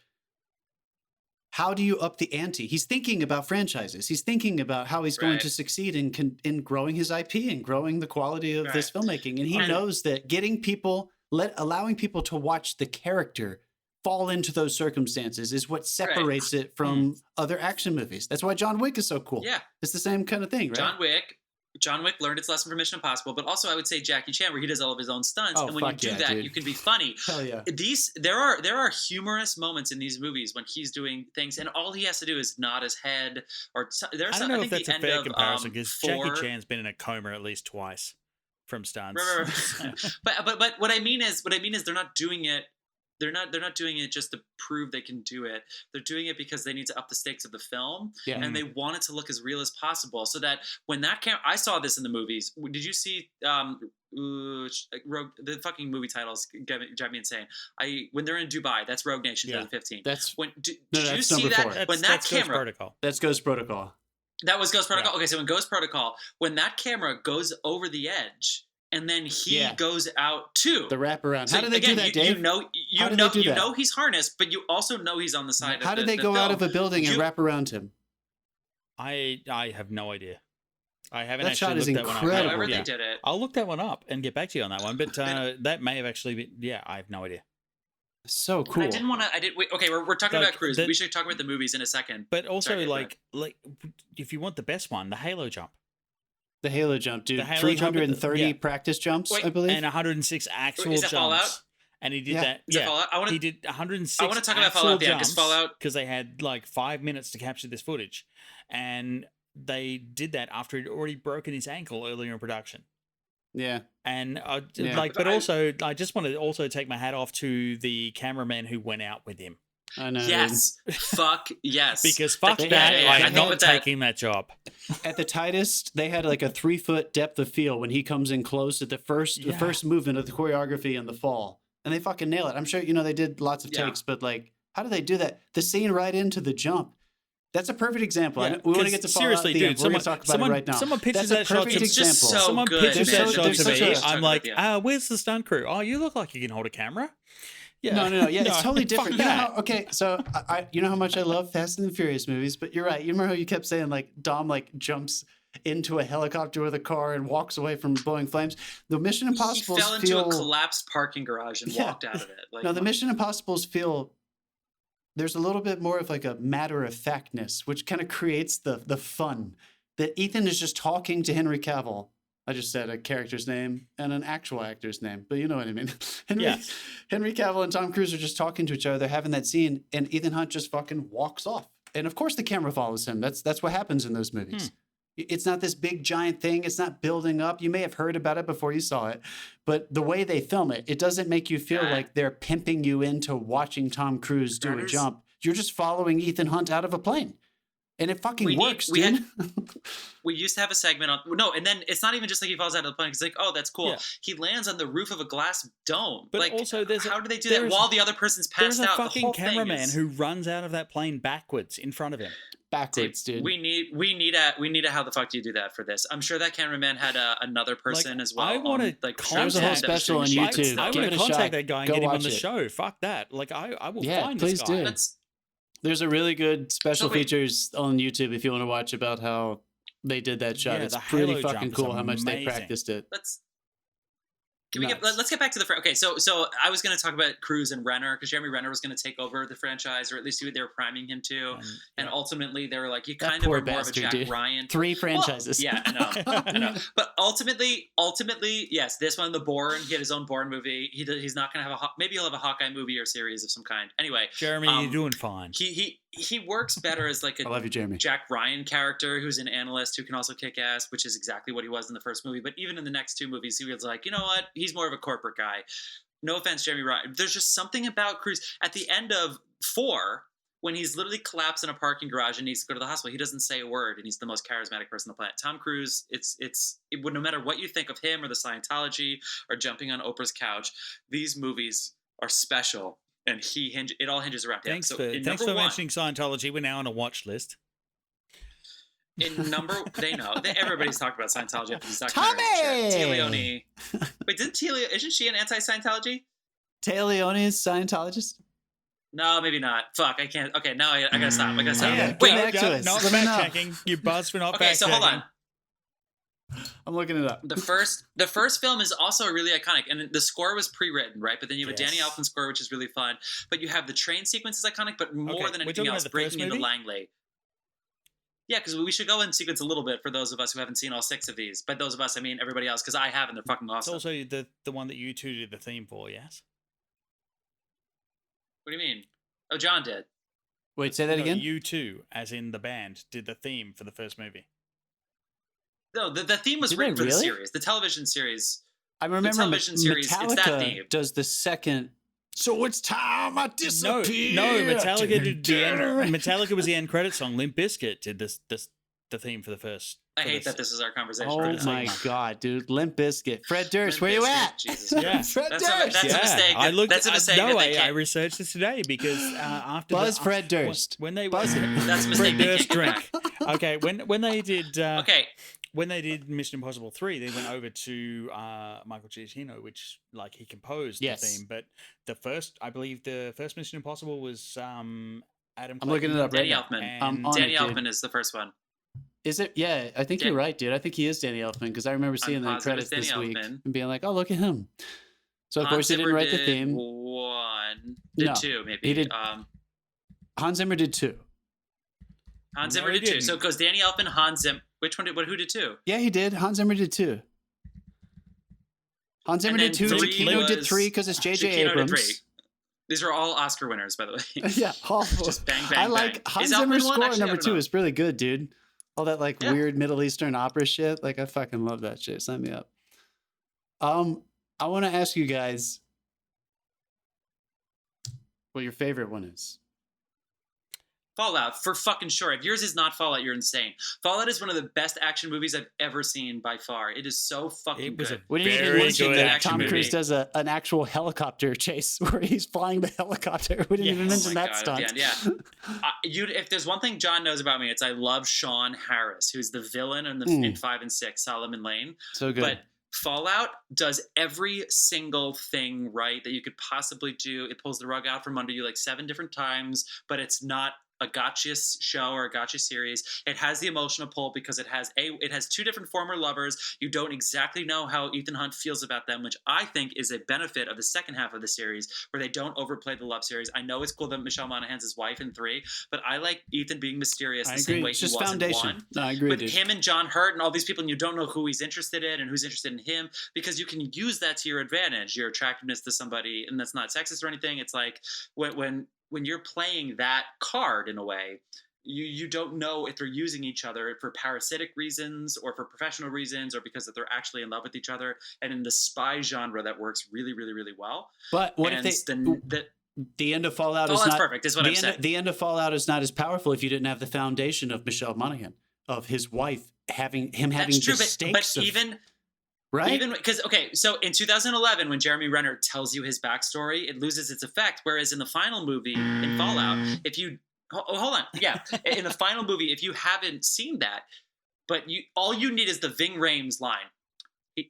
Speaker 3: How do you up the ante? He's thinking about franchises. He's thinking about how he's going to succeed in growing his IP and growing the quality of this filmmaking. And he knows that allowing people to watch the character fall into those circumstances is what separates it from other action movies. That's why John Wick is so cool.
Speaker 1: Yeah.
Speaker 3: It's the same kind of thing, right?
Speaker 1: John Wick learned its lesson from Mission Impossible, but also I would say Jackie Chan, where he does all of his own stunts, and when you do that, you can be funny.
Speaker 3: Hell yeah!
Speaker 1: There are humorous moments in these movies when he's doing things, and all he has to do is nod his head. Or there's
Speaker 2: I don't know if that's a fair comparison, because Jackie Chan's been in a coma at least twice from stunts.
Speaker 1: But what I mean is they're not doing it. They're not doing it just to prove they can do it. They're doing it because they need to up the stakes of the film, and they want it to look as real as possible. So that when I saw this in the movies. Did you see Rogue? The fucking movie titles drive me insane. When they're in Dubai, that's Rogue Nation 2015.
Speaker 3: That's
Speaker 1: did you see that? When that camera,
Speaker 3: that's Ghost Protocol.
Speaker 1: That was Ghost Protocol. Yeah. Okay, so in Ghost Protocol, when that camera goes over the edge. And then he goes out too.
Speaker 3: The wraparound. So how do they do that, Dave?
Speaker 1: You know he's harnessed, but you also know he's on the side.
Speaker 3: How did they go out of a building and wrap around him?
Speaker 2: I have no idea. I haven't
Speaker 3: that
Speaker 2: actually looked that one up.
Speaker 1: However they did it.
Speaker 2: I'll look that one up and get back to you on that one. But that may have actually been. Yeah, I have no idea.
Speaker 3: So cool.
Speaker 1: I didn't want to. Okay, we're talking about Cruise. We should talk about the movies in a second.
Speaker 2: But also, like if you want the best one, the Halo jump.
Speaker 3: The Halo jump, dude. 330 practice jumps, I believe.
Speaker 2: And 106 actual jumps.
Speaker 1: Fallout?
Speaker 2: And he did that. He did 106
Speaker 1: I want to talk about Fallout, because Fallout...
Speaker 2: Because they had like 5 minutes to capture this footage. And they did that after he'd already broken his ankle earlier in production.
Speaker 3: Yeah.
Speaker 2: And but also, I just want to also take my hat off to the cameraman who went out with him.
Speaker 3: I know.
Speaker 1: Yes. Fuck yes.
Speaker 2: Because fuck that. I'm not taking that job.
Speaker 3: At the tightest, they had like a 3-foot depth of field when he comes in close at the first movement of the choreography in the fall. And they fucking nail it. I'm sure, they did lots of takes, but like, how do they do that? The scene right into the jump. That's a perfect example.
Speaker 2: Yeah,
Speaker 3: we want to get to Fallout
Speaker 2: seriously,
Speaker 3: dude. We're going to talk about it right now.
Speaker 2: Someone pitches that shot to me. Someone pitches that shot to me. I'm like, where's the stunt crew? Oh, you look like you can hold a camera.
Speaker 3: Yeah. No. Yeah, it's totally different. Okay, so you know how much I love Fast and the Furious movies, but you're right. You remember how you kept saying like Dom like jumps into a helicopter with a car and walks away from blowing flames? The Mission Impossibles
Speaker 1: fell into a collapsed parking garage and walked out of it.
Speaker 3: Like, no, the Mission Impossibles feel there's a little bit more of like a matter of factness, which kind of creates the fun. That Ethan is just talking to Henry Cavill. I just said a character's name and an actual actor's name, but you know what I mean. Henry Cavill and Tom Cruise are just talking to each other. They're having that scene, and Ethan Hunt just fucking walks off. And of course, the camera follows him. That's what happens in those movies. It's not this big giant thing. It's not building up. You may have heard about it before you saw it, but the way they film it, it doesn't make you feel like they're pimping you into watching Tom Cruise do a jump. You're just following Ethan Hunt out of a plane. And it fucking works, dude.
Speaker 1: We used to have a segment on... No, and then it's not even just like he falls out of the plane. It's like, oh, that's cool. Yeah. He lands on the roof of a glass dome.
Speaker 2: But
Speaker 1: like,
Speaker 2: also
Speaker 1: how do they do that while the other person's passed out?
Speaker 2: There's a fucking cameraman who runs out of that plane backwards in front of him.
Speaker 3: Backwards, dude.
Speaker 1: We need a how the fuck do you do that for this? I'm sure that cameraman had another person as well.
Speaker 2: I want to
Speaker 3: there's a whole special on YouTube.
Speaker 2: I want to contact that guy and get him on the show. Fuck that. Like, I will find this guy.
Speaker 3: Do. There's a really good special features on YouTube if you want to watch about how they did that shot. It's pretty fucking cool how much they practiced it.
Speaker 1: Let's get back to the okay. So I was going to talk about Cruise and Renner because Jeremy Renner was going to take over the franchise, or at least they were priming him to. And ultimately, they were like, "You kind of are more of a Jack Ryan."
Speaker 3: 3 franchises.
Speaker 1: Well, yeah, I know. But ultimately, yes, this one, the Bourne. He had his own Bourne movie. He's not going to have maybe he'll have a Hawkeye movie or series of some kind. Anyway,
Speaker 2: Jeremy, you're doing fine.
Speaker 1: He works better as like
Speaker 3: I love you, Jeremy.
Speaker 1: Jack Ryan character who's an analyst who can also kick ass, which is exactly what he was in the first movie. But even in the next 2 movies, he was like, you know what? He's more of a corporate guy. No offense, Jeremy Ryan. There's just something about Cruise at the end of 4 when he's literally collapsed in a parking garage and needs to go to the hospital. He doesn't say a word, and he's the most charismatic person on the planet. Tom Cruise. It would no matter what you think of him or the Scientology or jumping on Oprah's couch. These movies are special. And it all hinges around him.
Speaker 2: Thanks for mentioning Scientology. We're now on a watch list. Everybody's talked about Scientology after this documentary. Tia Leone. Wait, isn't she an anti-Scientology?
Speaker 3: Tia Leone is Scientologist?
Speaker 1: No, maybe not. Fuck, I can't. Okay, now I gotta stop.
Speaker 3: Yeah, wait,
Speaker 2: back to us. Not fact-checking. You buzzed for not fact-checking.
Speaker 1: Okay, so hold on.
Speaker 3: I'm looking it up.
Speaker 1: The first film is also really iconic, and the score was pre-written, right? But then you have a Danny Elfman score, which is really fun. But you have the train sequence is iconic, but more than anything else, breaking into Langley. Yeah, because we should go in sequence a little bit for those of us who haven't seen all 6 of these. By those of us, I mean everybody else, because I haven't. They're fucking awesome.
Speaker 2: It's also the one that you 2 did the theme for, yes?
Speaker 1: What do you mean? Oh, John did.
Speaker 3: Wait, say that again?
Speaker 2: You 2, as in the band, did the theme for the first movie.
Speaker 1: No, the theme was written for the series, the television series.
Speaker 3: I remember the television series. Metallica it's that theme. Does the second. So it's time I disappear.
Speaker 2: No, Metallica did the end. Metallica was the end credit song. Limp Bizkit did the theme for the first.
Speaker 1: I hate that this is our conversation.
Speaker 3: Oh
Speaker 1: right
Speaker 3: my god, dude! Limp Bizkit. Fred Durst, where you at?
Speaker 1: Jesus.
Speaker 3: Yeah, Fred Durst.
Speaker 1: That's a mistake. That's a mistake.
Speaker 2: I researched this today because after
Speaker 3: Fred Durst.
Speaker 2: When they
Speaker 1: that's a mistake.
Speaker 2: Fred Durst drink. Okay, when they did.
Speaker 1: Okay.
Speaker 2: When they did Mission Impossible 3, they went over to Michael Giacchino, which he composed the theme. But I believe the first Mission Impossible was Adam Clayton.
Speaker 3: I'm looking it up right
Speaker 1: now. Danny Elfman is the first one.
Speaker 3: Is it? Yeah, I think you're right, dude. I think he is Danny Elfman because I remember seeing the credits this week and being like, oh, look at him. So, of course, he didn't write the theme.
Speaker 1: Two, maybe.
Speaker 3: He did. Hans Zimmer did 2.
Speaker 1: Hans Zimmer did 2. So it goes Danny Elfman, Hans Zimmer. Who did 2?
Speaker 3: Yeah, he did. Hans Zimmer did 2. Hans Zimmer did 2. Giacchino did 3 because it's J.J. Abrams.
Speaker 1: These are all Oscar winners, by the way.
Speaker 3: Yeah, all
Speaker 1: just bang, bang,
Speaker 3: I like
Speaker 1: bang.
Speaker 3: Hans Zimmer's score number 2 is really good, dude. All that weird Middle Eastern opera shit. I fucking love that shit. Sign me up. I want to ask you guys what your favorite one is.
Speaker 1: Fallout, for fucking sure. If yours is not Fallout, you're insane. Fallout is one of the best action movies I've ever seen by far. It is so fucking good.
Speaker 3: We didn't even mention that Tom Cruise does an actual helicopter chase where he's flying the helicopter. We didn't even mention that stunt.
Speaker 1: Yeah. If there's one thing John knows about me, it's I love Sean Harris, who's the villain in 5 and 6, Solomon Lane.
Speaker 3: So good.
Speaker 1: But Fallout does every single thing right that you could possibly do. It pulls the rug out from under you 7 different times, but it's not a gotcha show or a gotcha series. It has the emotional pull because it has two different former lovers. You don't exactly know how Ethan Hunt feels about them, which I think is a benefit of the second half of the series, where they don't overplay the love series. I know it's cool that Michelle Monaghan's his wife in 3, but I like Ethan being mysterious the same way he was in 1.
Speaker 3: No, I agree.
Speaker 1: With him and John Hurt and all these people, and you don't know who he's interested in and who's interested in him, because you can use that to your advantage, your attractiveness to somebody, and that's not sexist or anything. It's like when you're playing that card in a way, you don't know if they're using each other for parasitic reasons or for professional reasons or because that they're actually in love with each other. And in the spy genre, that works really, really, really well.
Speaker 3: But what
Speaker 1: and
Speaker 3: if the end of Fallout is not
Speaker 1: perfect? Is what I'm saying.
Speaker 3: The end of Fallout is not as powerful if you didn't have the foundation of Michelle Monaghan, of his wife having
Speaker 1: That's true,
Speaker 3: the stakes right?
Speaker 1: Even because, okay, so in 2011, when Jeremy Renner tells you his backstory, it loses its effect. Whereas in the final movie, in Fallout, if you hold on, yeah, in the final movie, if you haven't seen that, but all you need is the Ving Rhames line.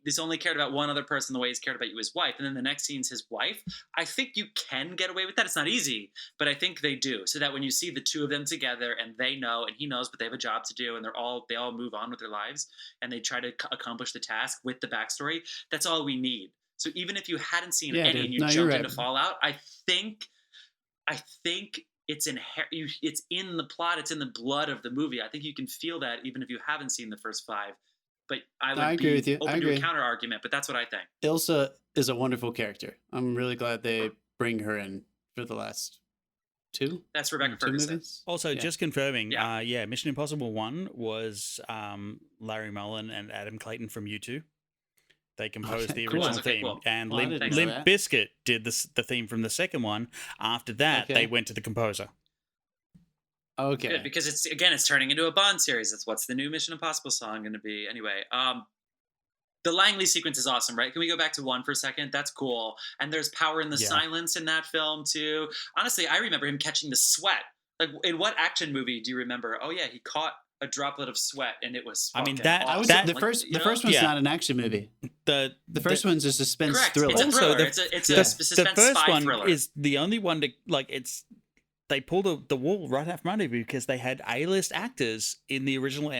Speaker 1: He's only cared about one other person the way he's cared about you, his wife, and then the next scene's his wife. I think you can get away with that. It's not easy, but I think they do. So that when you see the two of them together, and they know, and he knows, but they have a job to do, and they all move on with their lives, and they try to accomplish the task with the backstory. That's all we need. So even if you hadn't seen any and you jumped into Fallout, I think it's it's in the plot. It's in the blood of the movie. I think you can feel that even if you haven't seen the first 5. But I would
Speaker 3: agree with you.
Speaker 1: open to a counter argument, but that's what I think.
Speaker 3: Ilsa is a wonderful character. I'm really glad they bring her in for the last 2.
Speaker 1: That's Rebecca Ferguson.
Speaker 2: Also, just confirming, Mission Impossible 1 was Larry Mullen and Adam Clayton from U2. They composed the original theme. Cool. And Limp Bizkit did the theme from the second one. After that, they went to the composer.
Speaker 3: Okay.
Speaker 1: Good, because it's turning into a Bond series. That's what's the new Mission Impossible song going to be. Anyway, the Langley sequence is awesome, right? Can we go back to 1 for a second? That's cool. And there's power in the silence in that film too. Honestly, I remember him catching the sweat. Like, in what action movie do you remember? Oh yeah, he caught a droplet of sweat, and it was.
Speaker 2: I mean,
Speaker 1: awesome.
Speaker 3: The first one's not an action movie. The first one's a suspense thriller.
Speaker 1: It's a thriller. It's a suspense
Speaker 2: the first
Speaker 1: spy
Speaker 2: one
Speaker 1: thriller.
Speaker 2: Is the only one to They pulled the wool right out from under you because they had A-list actors in the original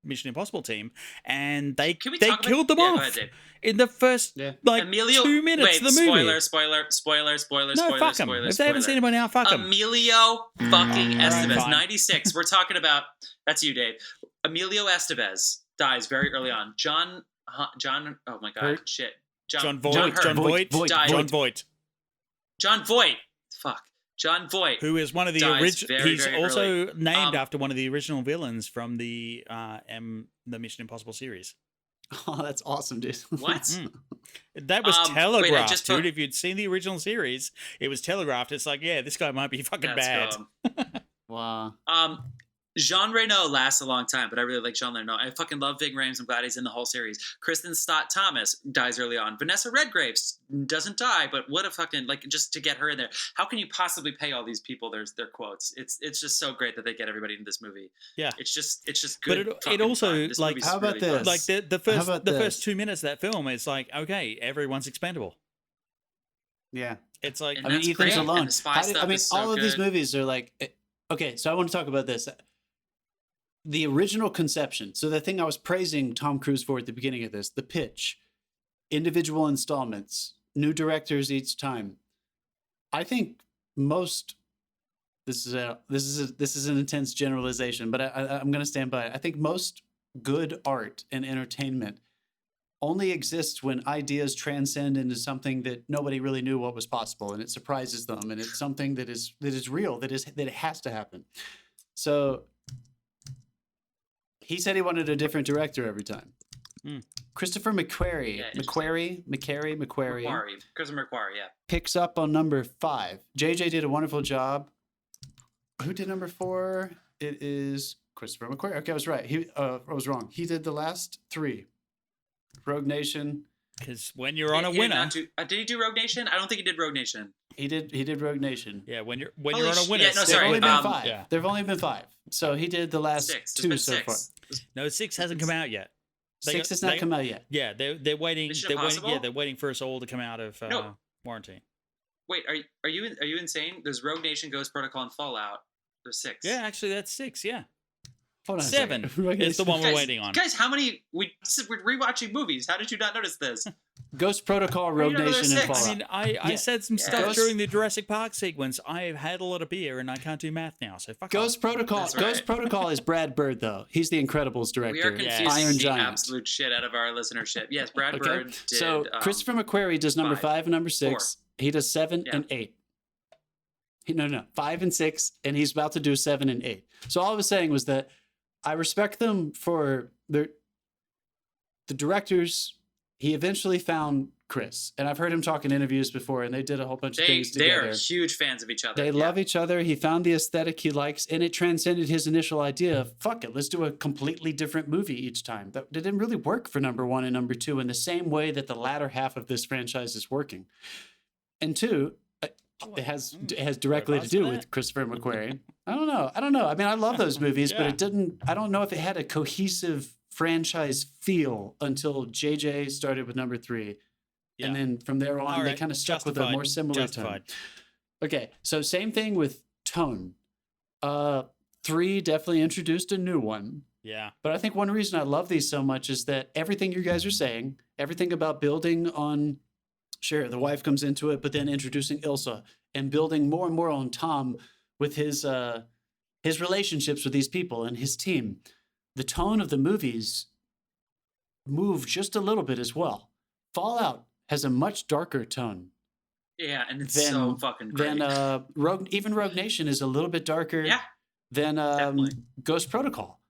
Speaker 2: Mission Impossible team, and they killed them off in the first
Speaker 1: Emilio,
Speaker 2: 2 minutes of the movie.
Speaker 1: Spoiler.
Speaker 2: No, fuck them. If they haven't seen it by now, fuck them.
Speaker 1: Emilio fucking Estevez, 96. We're talking about, that's you, Dave. Emilio Estevez dies very early on. John. Oh my God, shit.
Speaker 2: John Voight.
Speaker 1: John Voight. Fuck. John Voight,
Speaker 2: who is one of the original. He's also named after one of the original villains from the Mission Impossible series.
Speaker 3: Oh, that's awesome, dude!
Speaker 1: What?
Speaker 2: That was telegraphed, dude. If you'd seen the original series, it was telegraphed. It's like, yeah, this guy might be fucking bad.
Speaker 3: Wow.
Speaker 1: Jean Reno lasts a long time, but I really like Jean Reno. I fucking love Ving Rhames. I'm glad he's in the whole series. Kristen Stott Thomas dies early on. Vanessa Redgrave doesn't die, but what a fucking, just to get her in there. How can you possibly pay all these people their quotes? It's just so great that they get everybody in this movie.
Speaker 2: Yeah,
Speaker 1: it's just good.
Speaker 2: But it also
Speaker 3: how about
Speaker 2: really this? Like the first 2 minutes of that film, it's like, okay, everyone's expendable.
Speaker 3: Yeah,
Speaker 2: it's like,
Speaker 3: I mean, Ethan's alone. All of these movies are like, okay, so I want to talk about this. The original conception. So the thing I was praising Tom Cruise for at the beginning of this, the pitch, individual installments, new directors each time. I think most. This is an intense generalization, but I'm going to stand by it. I think most good art and entertainment only exists when ideas transcend into something that nobody really knew what was possible, and it surprises them, and it's something that is real, that it has to happen. So. He said he wanted a different director every time. Christopher McQuarrie. McQuarrie.
Speaker 1: Christopher McQuarrie, yeah.
Speaker 3: Picks up on number 5. JJ did a wonderful job. Who did number 4? It is Christopher McQuarrie. Okay, I was right. I was wrong. He did the last 3. Rogue Nation.
Speaker 2: Because when you're on a winner,
Speaker 1: did he do Rogue Nation? I don't think he did Rogue Nation.
Speaker 3: He did Rogue Nation.
Speaker 2: Yeah, when you're on a winner.
Speaker 3: Yeah, no, sorry. There've only been 5. Yeah. There've only been 5. So he did the last 2 so far.
Speaker 2: No, 6 hasn't come out yet.
Speaker 3: 6 has not come out yet.
Speaker 2: Yeah, they're waiting. They're waiting for us all to come out of warranty.
Speaker 1: Wait, are you insane? There's Rogue Nation, Ghost Protocol, and Fallout. There's 6.
Speaker 2: Yeah, actually, that's 6. Yeah.
Speaker 3: Hold on.
Speaker 2: 7 is the one we're waiting on.
Speaker 1: Guys, how many? We're rewatching movies. How did you not notice this?
Speaker 3: Ghost Protocol, Rogue Nation, and Fallout.
Speaker 2: I mean, I said some stuff during the Jurassic Park sequence. I've had a lot of beer and I can't do math now, so fuck
Speaker 3: Ghost
Speaker 2: off.
Speaker 3: Protocol.
Speaker 1: Right.
Speaker 3: Ghost Protocol is Brad Bird, though. He's the Incredibles director.
Speaker 1: We are confusing
Speaker 3: Iron
Speaker 1: the
Speaker 3: Giant.
Speaker 1: absolute shit out of our listenership. Yes, Brad Bird did.
Speaker 3: So Christopher McQuarrie does number 5 and number 6.
Speaker 1: 4.
Speaker 3: He does 7 and 8. No, 5 and 6, and he's about to do 7 and 8. So all I was saying was that I respect them for the directors. He eventually found Chris, and I've heard him talk in interviews before, and they did a whole bunch of things together.
Speaker 1: They're huge fans of each other.
Speaker 3: They love each other. He found the aesthetic he likes, and it transcended his initial idea of, fuck it, let's do a completely different movie each time. That didn't really work for number 1 and number 2 in the same way that the latter half of this franchise is working. And 2, it has directly to do with Christopher McQuarrie. I don't know. I mean, I love those movies, but it didn't. I don't know if it had a cohesive franchise feel until JJ started with number 3, and then from there on, they kind of stuck with a more similar tone. Okay, so same thing with tone. 3 definitely introduced a new one.
Speaker 2: Yeah.
Speaker 3: But I think one reason I love these so much is that everything you guys are saying, everything about building on. Sure, the wife comes into it, but then introducing Ilsa and building more and more on Tom with his relationships with these people and his team. The tone of the movies moved just a little bit as well. Fallout has a much darker tone.
Speaker 1: Yeah, and it's so fucking great.
Speaker 3: Then Rogue Nation is a little bit darker than Ghost Protocol.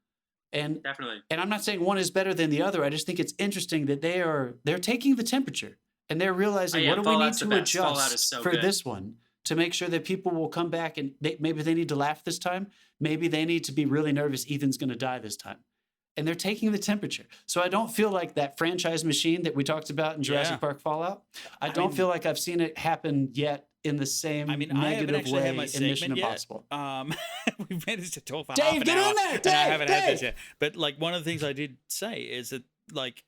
Speaker 3: And
Speaker 1: definitely.
Speaker 3: And I'm not saying one is better than the other. I just think it's interesting that they're taking the temperature. And they're realizing, what do we need to adjust for this one to make sure that people will come back and maybe they need to laugh this time. Maybe they need to be really nervous Ethan's going to die this time. And they're taking the temperature. So I don't feel like that franchise machine that we talked about in Jurassic Park Fallout. I don't feel like I've seen it happen yet in the same negative way in Mission Impossible.
Speaker 2: We've managed to talk for
Speaker 3: Dave,
Speaker 2: half an
Speaker 3: get
Speaker 2: hour.
Speaker 3: on there!
Speaker 2: And I haven't had this yet. But like one of the things I did say is that like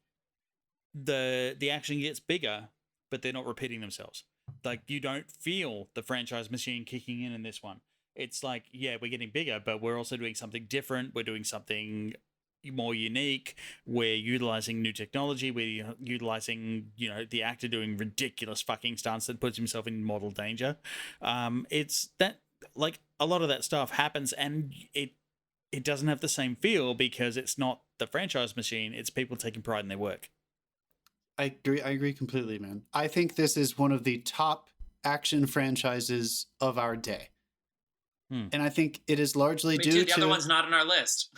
Speaker 2: the action gets bigger, but they're not repeating themselves. Like you don't feel the franchise machine kicking in this one. It's like, yeah, we're getting bigger, but we're also doing something different. We're doing something more unique. We're utilizing new technology. We're utilizing, the actor doing ridiculous fucking stunts that puts himself in mortal danger. It's that, like, a lot of that stuff happens, and it doesn't have the same feel because it's not the franchise machine. It's people taking pride in their work.
Speaker 3: I agree completely, man. I think this is one of the top action franchises of our day. And I think it is largely due to...
Speaker 1: The other one's not on our list.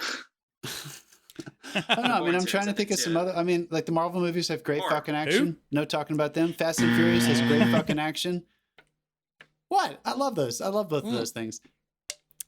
Speaker 3: I don't know. I mean, I'm trying to think of some other... I mean, like the Marvel movies have great fucking action. Who? No talking about them. Fast and Furious has great fucking action. What? I love those. I love both of those things.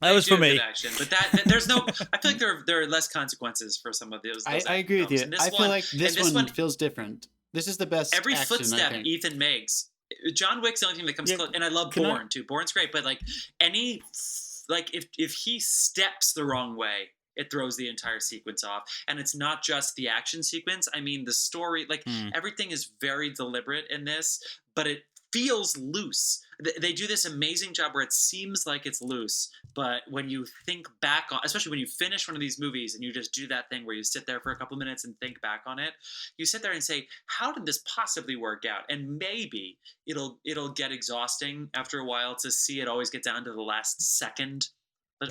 Speaker 2: That was for me.
Speaker 1: Action, but that there's no... I feel like there are less consequences for some of those
Speaker 3: I agree with you. I feel like this one feels different. This is the best
Speaker 1: every
Speaker 3: action,
Speaker 1: footstep Ethan makes. John Wick's the only thing that comes close, and I love Bourne too. Bourne's great, but like if he steps the wrong way, it throws the entire sequence off. And it's not just the action sequence. I mean, the story, everything is very deliberate in this, but it feels loose. They do this amazing job where it seems like it's loose, but when you think back on, especially when you finish one of these movies and you just do that thing where you sit there for a couple minutes and think back on it, you sit there and say, how did this possibly work out? And maybe it'll get exhausting after a while to see it always get down to the last second.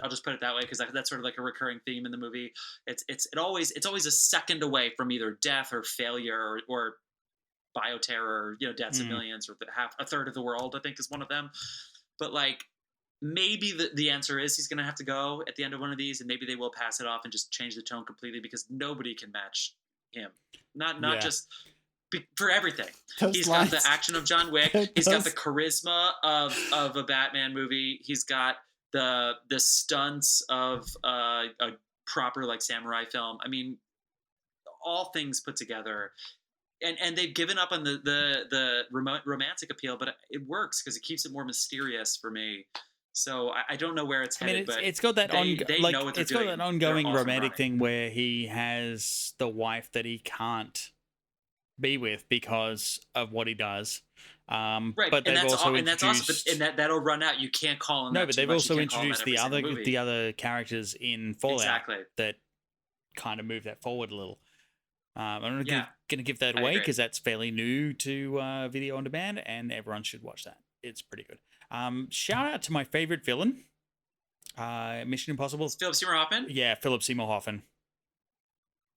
Speaker 1: I'll just put it that way because that's sort of like a recurring theme in the movie. It's always a second away from either death or failure or bioterror, deaths of millions, or a third of the world, I think is one of them. But like, maybe the answer is he's going to have to go at the end of one of these, and maybe they will pass it off and just change the tone completely because nobody can match him. Not just for everything. He's got the action of John Wick. He's got the charisma of a Batman movie. He's got the stunts of a proper like samurai film. I mean, all things put together. And they've given up on the romantic appeal, but it works because it keeps it more mysterious for me. So I don't know where it's headed, but
Speaker 2: it's got that
Speaker 1: it's
Speaker 2: got that ongoing romantic thing where he has the wife that he can't be with because of what he does.
Speaker 1: Right,
Speaker 2: but
Speaker 1: and
Speaker 2: they've also
Speaker 1: and that's
Speaker 2: introduced.
Speaker 1: awesome, but that'll run out. You can't call them.
Speaker 2: No,
Speaker 1: that
Speaker 2: but
Speaker 1: too
Speaker 2: they've
Speaker 1: much.
Speaker 2: also
Speaker 1: You can't call them
Speaker 2: introduced
Speaker 1: that every
Speaker 2: the
Speaker 1: single movie.
Speaker 2: the other characters in Fallout
Speaker 1: Exactly.
Speaker 2: that kind of move that forward a little. I'm not
Speaker 1: Yeah.
Speaker 2: going to give that
Speaker 1: I
Speaker 2: away
Speaker 1: agree.
Speaker 2: because that's fairly new to video on demand, and everyone should watch that. It's pretty good. Shout out to my favorite villain, Mission Impossible.
Speaker 1: Philip Seymour Hoffman.
Speaker 2: Yeah, Philip Seymour Hoffman.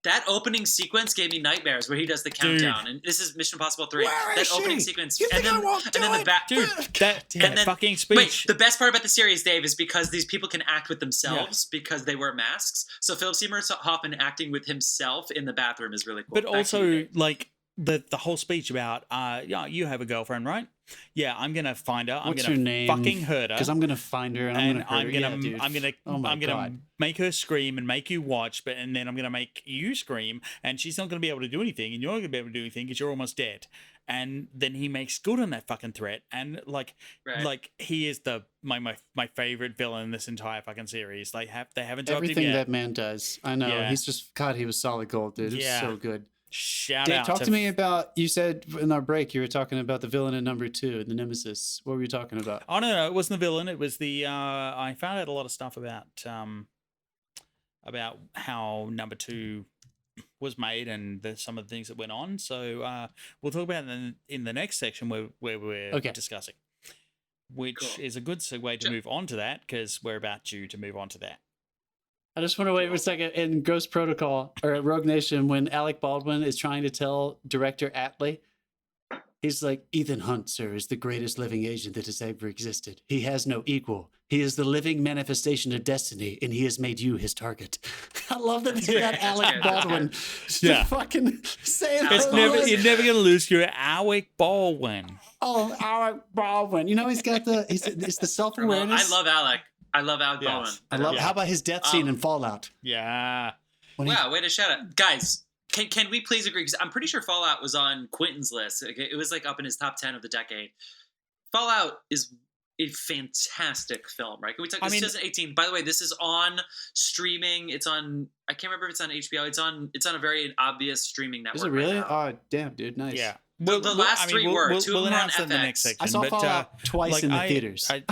Speaker 1: That opening sequence gave me nightmares where he does the countdown, and this is Mission Impossible 3.
Speaker 3: Where
Speaker 1: that
Speaker 3: is
Speaker 1: opening
Speaker 3: she?
Speaker 1: sequence,
Speaker 3: You
Speaker 1: and
Speaker 3: think
Speaker 1: then
Speaker 3: I won't do
Speaker 1: the
Speaker 3: it?
Speaker 1: back.
Speaker 2: Dude, that
Speaker 1: And then-
Speaker 2: fucking speech.
Speaker 1: Wait, the best part about the series, Dave, is because these people can act with themselves because they wear masks. So Philip Seymour Hoffman acting with himself in the bathroom is really cool.
Speaker 2: But
Speaker 1: Back to you,
Speaker 2: also,
Speaker 1: Dave.
Speaker 2: like the whole speech about, yeah, you have a girlfriend, right? Yeah, I'm gonna find her.
Speaker 3: What's
Speaker 2: I'm gonna
Speaker 3: her name?
Speaker 2: fucking hurt her.
Speaker 3: Because I'm gonna find her and I'm gonna hurt her. Yeah, dude. Oh my
Speaker 2: I'm gonna
Speaker 3: God.
Speaker 2: make her scream and make you watch, and then I'm gonna make you scream, and she's not gonna be able to do anything, and you're not gonna be able to do anything because you're almost dead. And then he makes good on that fucking threat, and like he is my favorite villain in this entire fucking series. They haven't dropped
Speaker 3: Everything
Speaker 2: him yet.
Speaker 3: that man does. I know.
Speaker 2: Yeah.
Speaker 3: He's just, God, he was solid gold, dude. It was
Speaker 2: Yeah.
Speaker 3: so good.
Speaker 2: Shout
Speaker 3: Dave,
Speaker 2: out
Speaker 3: talk to me about, you said in our break, you were talking about the villain in number 2, the Nemesis. What were you talking about?
Speaker 2: Oh no, it wasn't the villain. It was the I found out a lot of stuff about how number 2 was made and some of the things that went on. So we'll talk about it in the next section where we're discussing, which is a good segue to move on to that because we're about due to move on to that.
Speaker 3: I just want to wait for a second. In Ghost Protocol or Rogue Nation, when Alec Baldwin is trying to tell director Atlee, he's like, Ethan Hunt, sir, is the greatest living agent that has ever existed. He has no equal. He is the living manifestation of destiny, and he has made you his target. I love that they got Alec Baldwin to fucking say that.
Speaker 2: You're never going to lose your Alec Baldwin.
Speaker 3: Oh, Alec Baldwin. You know, he's got it's the self-awareness.
Speaker 1: I love Alec. I love Alec Baldwin.
Speaker 3: I love. How about his death scene in Fallout?
Speaker 2: Yeah.
Speaker 1: Wow, way to shout out, guys. Can we please agree? Because I'm pretty sure Fallout was on Quentin's list. It was like up in his top 10 of the decade. Fallout is a fantastic film, right? Can we talk? This is 2018. By the way, this is on streaming. It's on. I can't remember if it's on HBO. It's on a very obvious streaming network.
Speaker 3: Is it really?
Speaker 1: Right now.
Speaker 3: Oh, damn, dude, nice.
Speaker 2: Yeah.
Speaker 1: The last three were. Two of them were on
Speaker 2: in the next
Speaker 1: FX.
Speaker 2: section.
Speaker 3: I saw Fallout twice in the theaters.
Speaker 2: The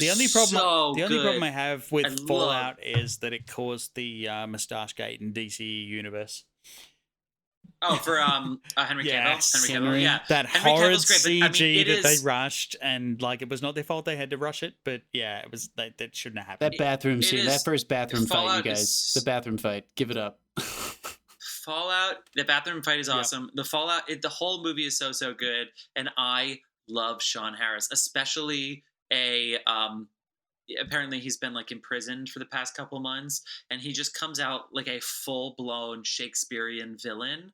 Speaker 2: only problem I have with Fallout is that it caused the Mustache Gate in DC Universe.
Speaker 1: Oh, for Henry Cavill. Henry Cavill, yeah.
Speaker 2: That
Speaker 1: Henry
Speaker 2: horrid
Speaker 1: Cavill's great, but,
Speaker 2: CG they rushed, and like it was not their fault they had to rush it, but yeah, it was that shouldn't have happened.
Speaker 3: That bathroom scene, that first bathroom fight, you guys.
Speaker 1: Is,
Speaker 3: the bathroom fight, give it up.
Speaker 1: Fallout, the bathroom fight is awesome. The Fallout, the whole movie is so good, and I love Sean Harris, especially apparently he's been like imprisoned for the past couple months, and he just comes out like a full-blown Shakespearean villain,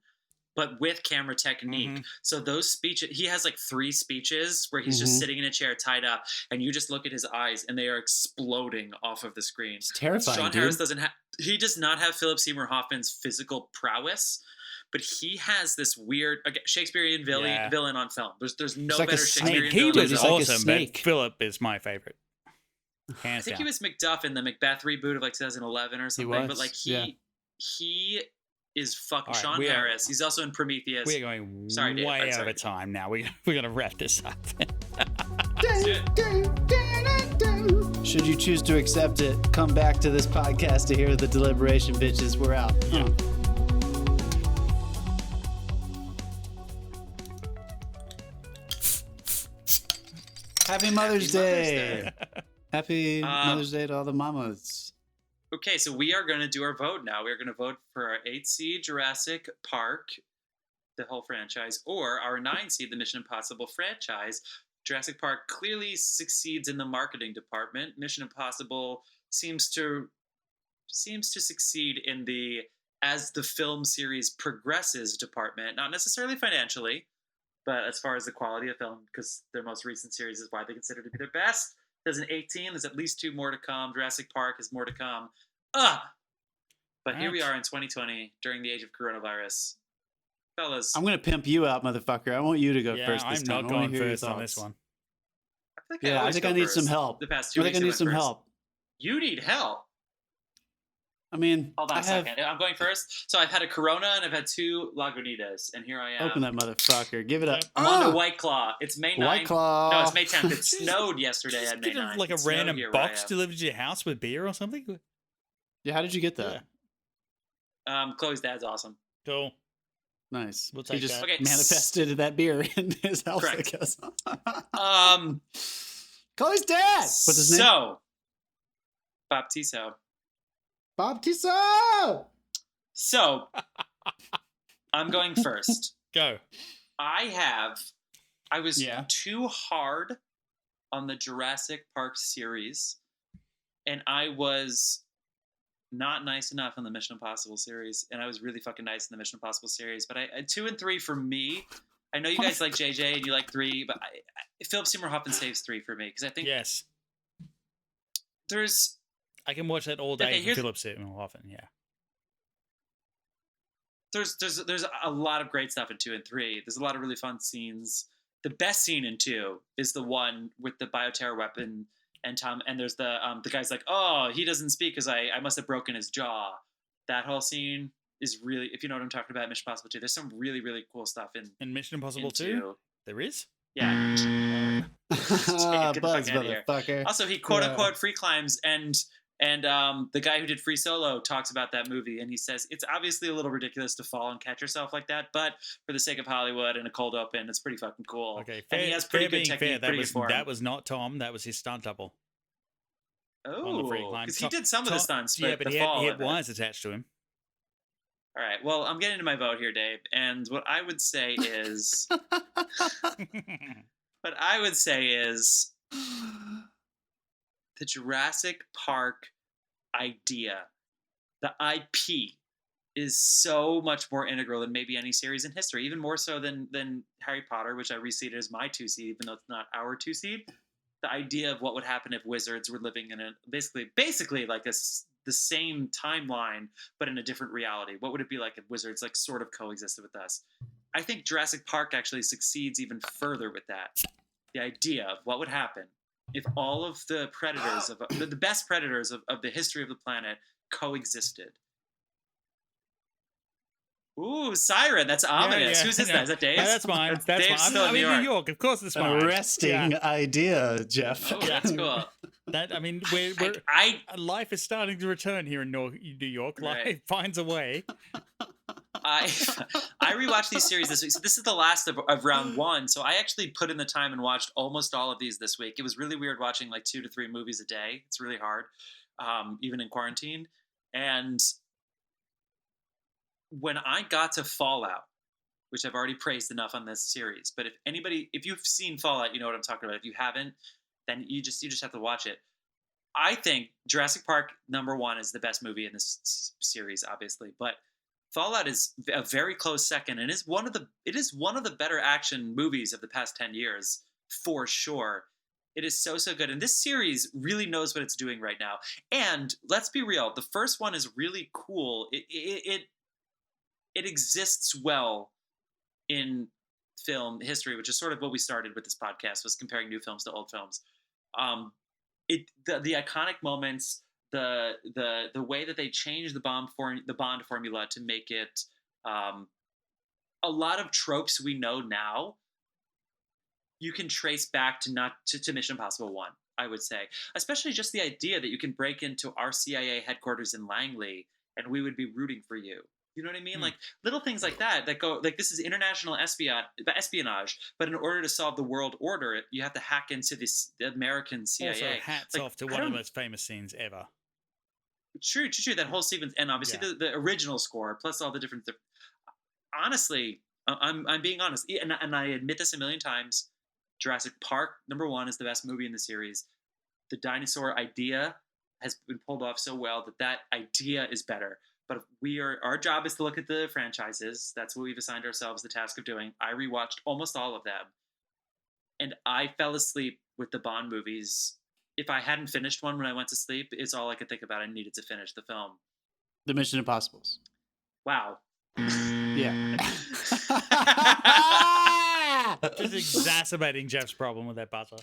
Speaker 1: but with camera technique. Mm-hmm. So those speeches, he has like 3 speeches where he's just sitting in a chair tied up, and you just look at his eyes and they are exploding off of the screen.
Speaker 3: It's terrifying.
Speaker 1: Sean Harris he does not have Philip Seymour Hoffman's physical prowess, but he has this weird Shakespearean villain on film. There's no better Shakespearean villain.
Speaker 2: He was awesome, but Philip is my favorite.
Speaker 1: I think he was Macduff in the Macbeth reboot of like 2011 or something. But like he is fucking Sean Harris. He's also in Prometheus.
Speaker 2: We are going way over time now. We're gonna wrap this up.
Speaker 3: Should you choose to accept it, come back to this podcast to hear the deliberation, bitches. We're out.
Speaker 2: Yeah.
Speaker 3: Happy Mother's Day. Happy Mother's Day to all the mamas.
Speaker 1: Okay, so we are going to do our vote now. We're going to vote for our 8 seed Jurassic Park, the whole franchise, or our 9 seed, the Mission Impossible franchise. Jurassic Park clearly succeeds in the marketing department. Mission Impossible seems to succeed in the as the film series progresses department, not necessarily financially, but as far as the quality of film, because their most recent series is why they consider to be their best. 2018, there's at least 2 more to come. Jurassic Park has more to come. But here we are in 2020 during the age of coronavirus. Fellas.
Speaker 3: I'm going to pimp you out, motherfucker. I want you to go first this time.
Speaker 2: I'm not going first on this one.
Speaker 3: I think I need some help.
Speaker 1: The past 2 weeks
Speaker 3: I think I need some help.
Speaker 1: You need help?
Speaker 3: I mean,
Speaker 1: hold on a second. I'm going first. So I've had a Corona and I've had 2 Lagunitas, and here I am.
Speaker 3: Open that motherfucker. Give it up.
Speaker 1: I'm on to White Claw. It's May 9th.
Speaker 3: White Claw.
Speaker 1: No, it's May 10th. It snowed yesterday at May 9th.
Speaker 2: Like a random box delivered to your house with beer or something?
Speaker 3: Yeah, how did you get that?
Speaker 1: Chloe's dad's awesome.
Speaker 2: Cool.
Speaker 3: Nice.
Speaker 2: We'll take
Speaker 3: he just
Speaker 2: that.
Speaker 3: manifested that beer in his house,
Speaker 1: Correct.
Speaker 3: I guess. Chloe's dad. What's his name?
Speaker 1: So, Baptiso.
Speaker 3: Baptiso!
Speaker 1: So, I'm going first.
Speaker 2: Go.
Speaker 1: I was too hard on the Jurassic Park series, and I was not nice enough on the Mission Impossible series, and I was really fucking nice in the Mission Impossible series. But 2 and 3 for me. I know you guys like JJ and you like 3, but Philip Seymour Hoffman saves 3 for me because I think
Speaker 2: I can watch that all day for Philip Seymour Hoffman. Yeah.
Speaker 1: There's a lot of great stuff in 2 and 3. There's a lot of really fun scenes. The best scene in 2 is the one with the bioterror weapon and there's the guy's like, oh, he doesn't speak because I must have broken his jaw. That whole scene is really, if you know what I'm talking about, Mission Impossible 2. There's some really, really cool stuff in Mission
Speaker 2: Impossible 2. There is?
Speaker 1: Yeah.
Speaker 3: Buzz, motherfucker.
Speaker 1: Also, he quote unquote free climbs and the guy who did Free Solo talks about that movie, and he says it's obviously a little ridiculous to fall and catch yourself like that, but for the sake of Hollywood and a cold open, it's pretty fucking cool.
Speaker 2: Okay,
Speaker 1: and he has pretty good technique.
Speaker 2: That was not Tom. That was his stunt double.
Speaker 1: Oh, because he did some of the stunts, but,
Speaker 2: he had wires attached to him.
Speaker 1: All right. Well, I'm getting to my vote here, Dave, and what I would say is, the Jurassic Park idea, the IP, is so much more integral than maybe any series in history, even more so than Harry Potter, which I reseeded as my 2 seed, even though it's not our 2 seed. The idea of what would happen if wizards were living in a basically like the same timeline, but in a different reality. What would it be like if wizards like sort of coexisted with us? I think Jurassic Park actually succeeds even further with that. The idea of what would happen if all of the predators the best predators of the history of the planet coexisted. Ooh, Siren, that's ominous. Who's this? Is that Dave?
Speaker 2: That's mine. That's
Speaker 1: Dave's
Speaker 2: mine. I'm in New York. Of course it's mine.
Speaker 3: Arresting idea, Jeff.
Speaker 1: Oh, that's cool.
Speaker 2: Life is starting to return here in New York. Life finds a way.
Speaker 1: I rewatched these series this week. So this is the last of round 1. So I actually put in the time and watched almost all of these this week. It was really weird watching like 2 to 3 movies a day. It's really hard, even in quarantine. And when I got to Fallout, which I've already praised enough on this series, but if you've seen Fallout, you know what I'm talking about. If you haven't, then you just have to watch it. I think Jurassic Park #1 is the best movie in this series, obviously, but Fallout is a very close second, and it is one of the better action movies of the past 10 years, for sure. It is so good, and this series really knows what it's doing right now. And let's be real, the first one is really cool. It exists well in film history, which is sort of what we started with this podcast, was comparing new films to old films. The iconic moments, the way that they changed the Bond formula to make it a lot of tropes we know now, you can trace back to Mission Impossible 1, I would say. Especially just the idea that you can break into our CIA headquarters in Langley and we would be rooting for you. You know what I mean? Like little things like that go like, this is international espionage, but in order to solve the world order, you have to hack into the American CIA.
Speaker 2: Also, hats off to one of the most famous scenes ever.
Speaker 1: True. That whole sequence, and obviously the original score, plus all the different. Honestly, I'm being honest, and I admit this a million times. Jurassic Park #1 is the best movie in the series. The dinosaur idea has been pulled off so well that idea is better. But our job is to look at the franchises. That's what we've assigned ourselves the task of doing. I rewatched almost all of them, and I fell asleep with the Bond movies. If I hadn't finished one when I went to sleep, it's all I could think about. I needed to finish the film.
Speaker 3: The Mission Impossibles.
Speaker 1: Wow.
Speaker 3: Yeah.
Speaker 2: Just exacerbating Jeff's problem with that buzzer.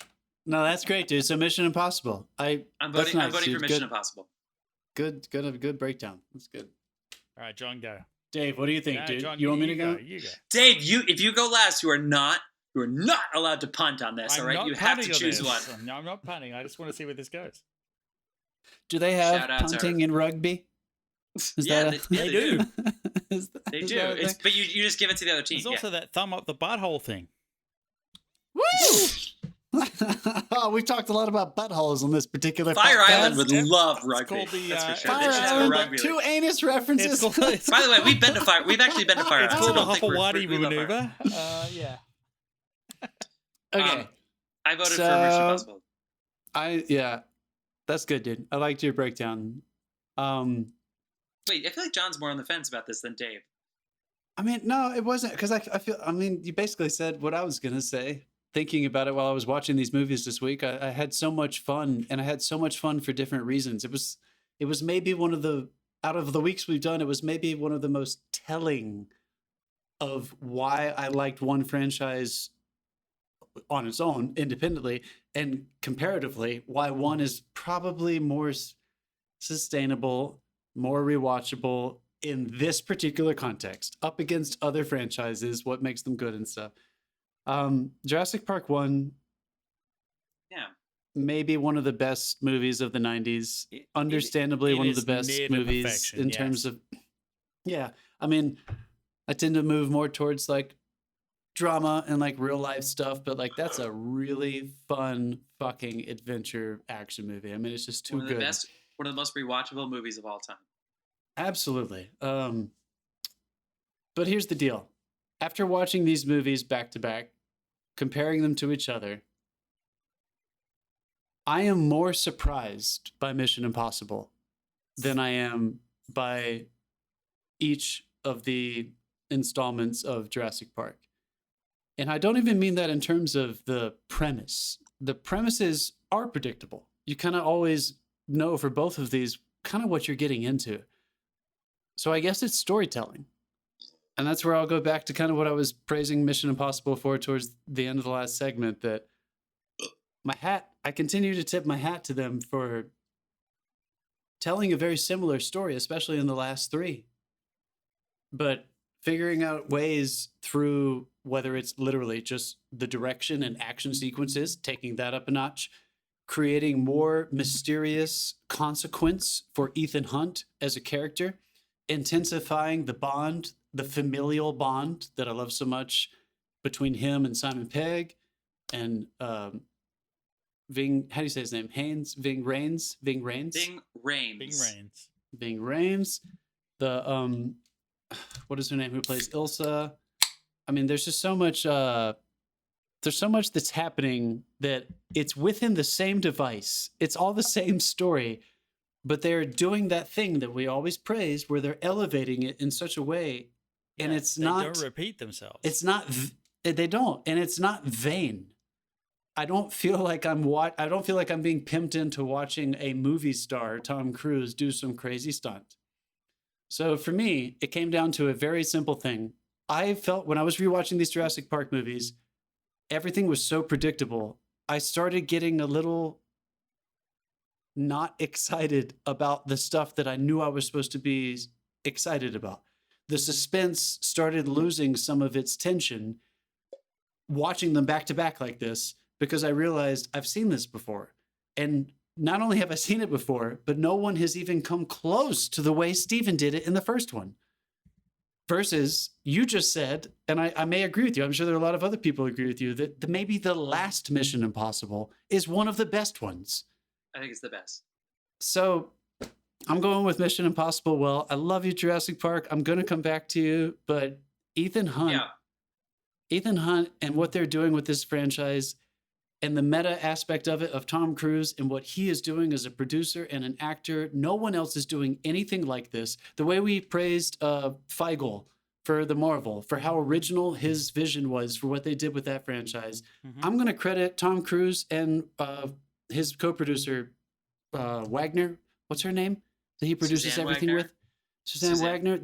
Speaker 3: No, that's great, dude. So Mission Impossible.
Speaker 1: I'm voting for Mission Impossible.
Speaker 3: Good breakdown. That's good.
Speaker 2: All right, John, go.
Speaker 3: Dave, what do you think,
Speaker 2: No,
Speaker 3: dude?
Speaker 2: John,
Speaker 3: you want me to go?
Speaker 2: You go.
Speaker 1: Dave, if you go last, you are not allowed to punt on this.
Speaker 2: I'm
Speaker 1: all right,
Speaker 2: not
Speaker 1: you have to
Speaker 2: punting on
Speaker 1: choose
Speaker 2: this.
Speaker 1: one.
Speaker 2: No, I'm not punting. I just want to see where this goes.
Speaker 3: Do they have
Speaker 1: Shout out to
Speaker 3: punting in rugby?
Speaker 1: Yeah, they do. They
Speaker 3: is
Speaker 1: do.
Speaker 3: that a thing?
Speaker 1: But you just give it to the other team.
Speaker 2: There's also that thumb up the butthole thing.
Speaker 3: Woo! Oh, we've talked a lot about buttholes on this particular
Speaker 1: Fire
Speaker 3: podcast.
Speaker 1: Island would love
Speaker 2: It's
Speaker 1: rugby.
Speaker 2: called the,
Speaker 1: That's for sure.
Speaker 3: Fire
Speaker 1: They should have a
Speaker 3: Island,
Speaker 1: rugby
Speaker 3: two
Speaker 1: league.
Speaker 3: anus references.
Speaker 1: By the way, we've been to Fire. We've actually been to Fire
Speaker 2: It's
Speaker 1: Island.
Speaker 2: called
Speaker 1: so
Speaker 2: the
Speaker 1: don't think
Speaker 2: Hopawati
Speaker 1: we love Fire
Speaker 2: maneuver. Yeah.
Speaker 3: Okay.
Speaker 1: I voted
Speaker 3: So-
Speaker 1: for Mission Impossible.
Speaker 3: Yeah, that's good, dude. I liked your breakdown.
Speaker 1: Wait, I feel like John's more on the fence about this than Dave.
Speaker 3: I mean, no, it wasn't because I feel. I mean, you basically said what I was gonna say. Thinking about it while I was watching these movies this week, I had so much fun, and I had so much fun for different reasons. It was maybe one of the out of the weeks we've done. It was maybe one of the most telling of why I liked one franchise on its own, independently, and comparatively, why one is probably more sustainable, more rewatchable in this particular context, up against other franchises, what makes them good and stuff. Jurassic Park 1,
Speaker 1: Yeah.
Speaker 3: maybe one of the best movies of the 90s. Understandably,
Speaker 2: it
Speaker 3: one of the
Speaker 2: is
Speaker 3: best
Speaker 2: near to
Speaker 3: movies
Speaker 2: perfection,
Speaker 3: in
Speaker 2: yes.
Speaker 3: terms of. Yeah, I mean, I tend to move more towards like drama and like real life stuff, but like that's a really fun fucking adventure action movie. I mean, it's just too
Speaker 1: One of the
Speaker 3: good.
Speaker 1: best, one of the most rewatchable movies of all time.
Speaker 3: Absolutely. But here's the deal. After watching these movies back to back, comparing them to each other, I am more surprised by Mission Impossible than I am by each of the installments of Jurassic Park. And I don't even mean that in terms of the premise. The premises are predictable. You kind of always know for both of these kind of what you're getting into. So I guess it's storytelling. And that's where I'll go back to kind of what I was praising Mission Impossible for towards the end of the last segment, that I continue to tip my hat to them for telling a very similar story, especially in the last three. But figuring out ways through whether it's literally just the direction and action sequences, taking that up a notch, creating more mysterious consequence for Ethan Hunt as a character, intensifying the bond, the familial bond that I love so much between him and Simon Pegg and Ving, how do you say his name? Ving Rhames.
Speaker 1: Ving Rhames.
Speaker 3: The what is her name? Who plays Ilsa? I mean, there's just so much. There's so much that's happening that it's within the same device. It's all the same story, but they're doing that thing that we always praise, where they're elevating it in such a way, and it's not.
Speaker 2: They don't repeat themselves.
Speaker 3: It's not. They don't, and it's not vain. I don't feel like I'm being pimped into watching a movie star, Tom Cruise, do some crazy stunt. So for me, it came down to a very simple thing. I felt when I was rewatching these Jurassic Park movies, everything was so predictable. I started getting a little not excited about the stuff that I knew I was supposed to be excited about. The suspense started losing some of its tension watching them back to back like this, because I realized I've seen this before. And not only have I seen it before, but no one has even come close to the way Steven did it in the first one. Versus, you just said, and I may agree with you, I'm sure there are a lot of other people who agree with you, that maybe the last Mission Impossible is one of the best ones.
Speaker 1: I think it's the best.
Speaker 3: So I'm going with Mission Impossible. Well, I love you, Jurassic Park. I'm going to come back to you, but Ethan Hunt and what they're doing with this franchise and the meta aspect of it, of Tom Cruise and what he is doing as a producer and an actor, no one else is doing anything like this. The way we praised Feigl for the Marvel, for how original his vision was for what they did with that franchise. Mm-hmm. I'm going to credit Tom Cruise and his co-producer, Wagner. What's her name? That he produces
Speaker 1: Suzanne
Speaker 3: everything
Speaker 1: Wagner.
Speaker 3: with? Suzanne Wagner.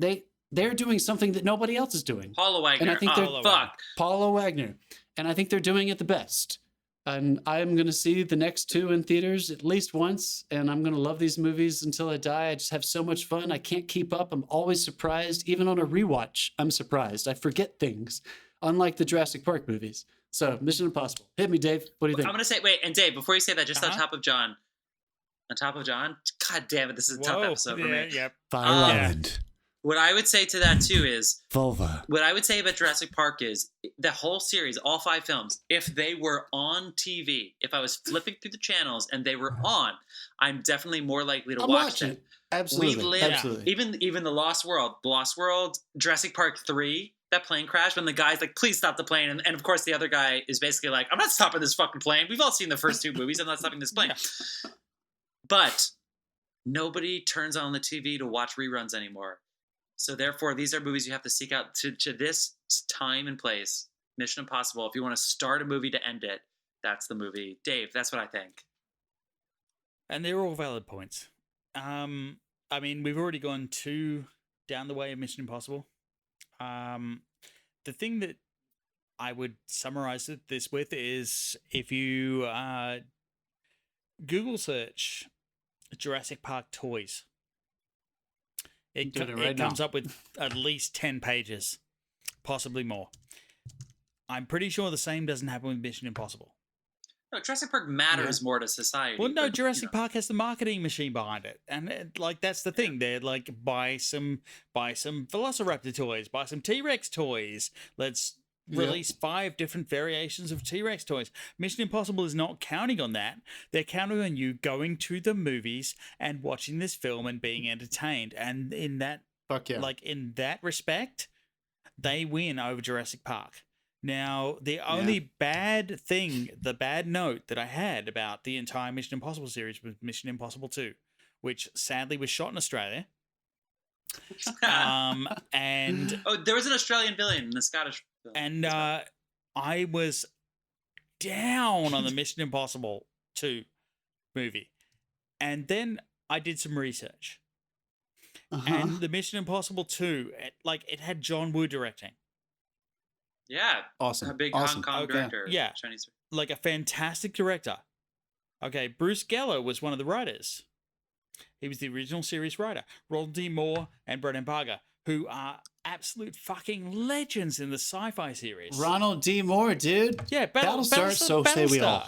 Speaker 3: They're doing something that nobody else is doing.
Speaker 1: Paula Wagner.
Speaker 3: And I think
Speaker 1: Paula Wagner.
Speaker 3: Paula Wagner. And I think they're doing it the best. And I'm going to see the next two in theaters at least once. And I'm going to love these movies until I die. I just have so much fun. I can't keep up. I'm always surprised. Even on a rewatch, I'm surprised. I forget things, unlike the Jurassic Park movies. So, Mission Impossible. Hit me, Dave. What do you think?
Speaker 1: I'm going to say, wait, and Dave, before you say that, just on top of John, God damn it, this is a tough episode for me.
Speaker 2: Yep.
Speaker 3: Fire Island.
Speaker 1: What I would say to that too is
Speaker 3: Vulva.
Speaker 1: What I would say about Jurassic Park is the whole series, all 5 films, if they were on TV, if I was flipping through the channels and they were on, I'm definitely more likely to watch them.
Speaker 3: Absolutely.
Speaker 1: We've lived,
Speaker 3: Absolutely.
Speaker 1: even the Lost World, Jurassic Park 3, that plane crash when the guy's like, please stop the plane. And of course the other guy is basically like, I'm not stopping this fucking plane. We've all seen the first 2 movies. I'm not stopping this plane. Yeah. But nobody turns on the TV to watch reruns anymore. So therefore, these are movies you have to seek out to this time and place. Mission Impossible. If you want to start a movie to end it, that's the movie. Dave, that's what I think.
Speaker 2: And they're all valid points. I mean, we've already gone 2 down the way of Mission Impossible. The thing that I would summarize this with is if you Google search Jurassic Park toys, it comes up with at least 10 pages, possibly more. I'm pretty sure the same doesn't happen with Mission Impossible.
Speaker 1: No, Jurassic Park matters more to society.
Speaker 2: Well, no, Jurassic Park has the marketing machine behind it, and that's the thing. They're like, buy some Velociraptor toys, buy some T-Rex toys. Let's release 5 different variations of T-Rex toys. Mission Impossible is not counting on that. They're counting on you going to the movies and watching this film and being entertained. And in that, in that respect, they win over Jurassic Park. Now, the only bad thing, the bad note that I had about the entire Mission Impossible series was Mission Impossible 2, which sadly was shot in Australia. And
Speaker 1: there was an Australian villain in the Scottish film.
Speaker 2: And I was down on the Mission Impossible 2 movie. And then I did some research. And the Mission Impossible 2, it had John Woo directing.
Speaker 1: Yeah.
Speaker 3: Awesome.
Speaker 1: A big Hong Kong director.
Speaker 2: Yeah.
Speaker 1: Chinese.
Speaker 2: Like a fantastic director. Okay, Bruce Geller was one of the writers. He was the original series writer. Ronald D. Moore and Brendan Parker, who are absolute fucking legends in the sci-fi series.
Speaker 3: Ronald D. Moore, dude.
Speaker 2: Yeah,
Speaker 3: Battlestar, so say we all.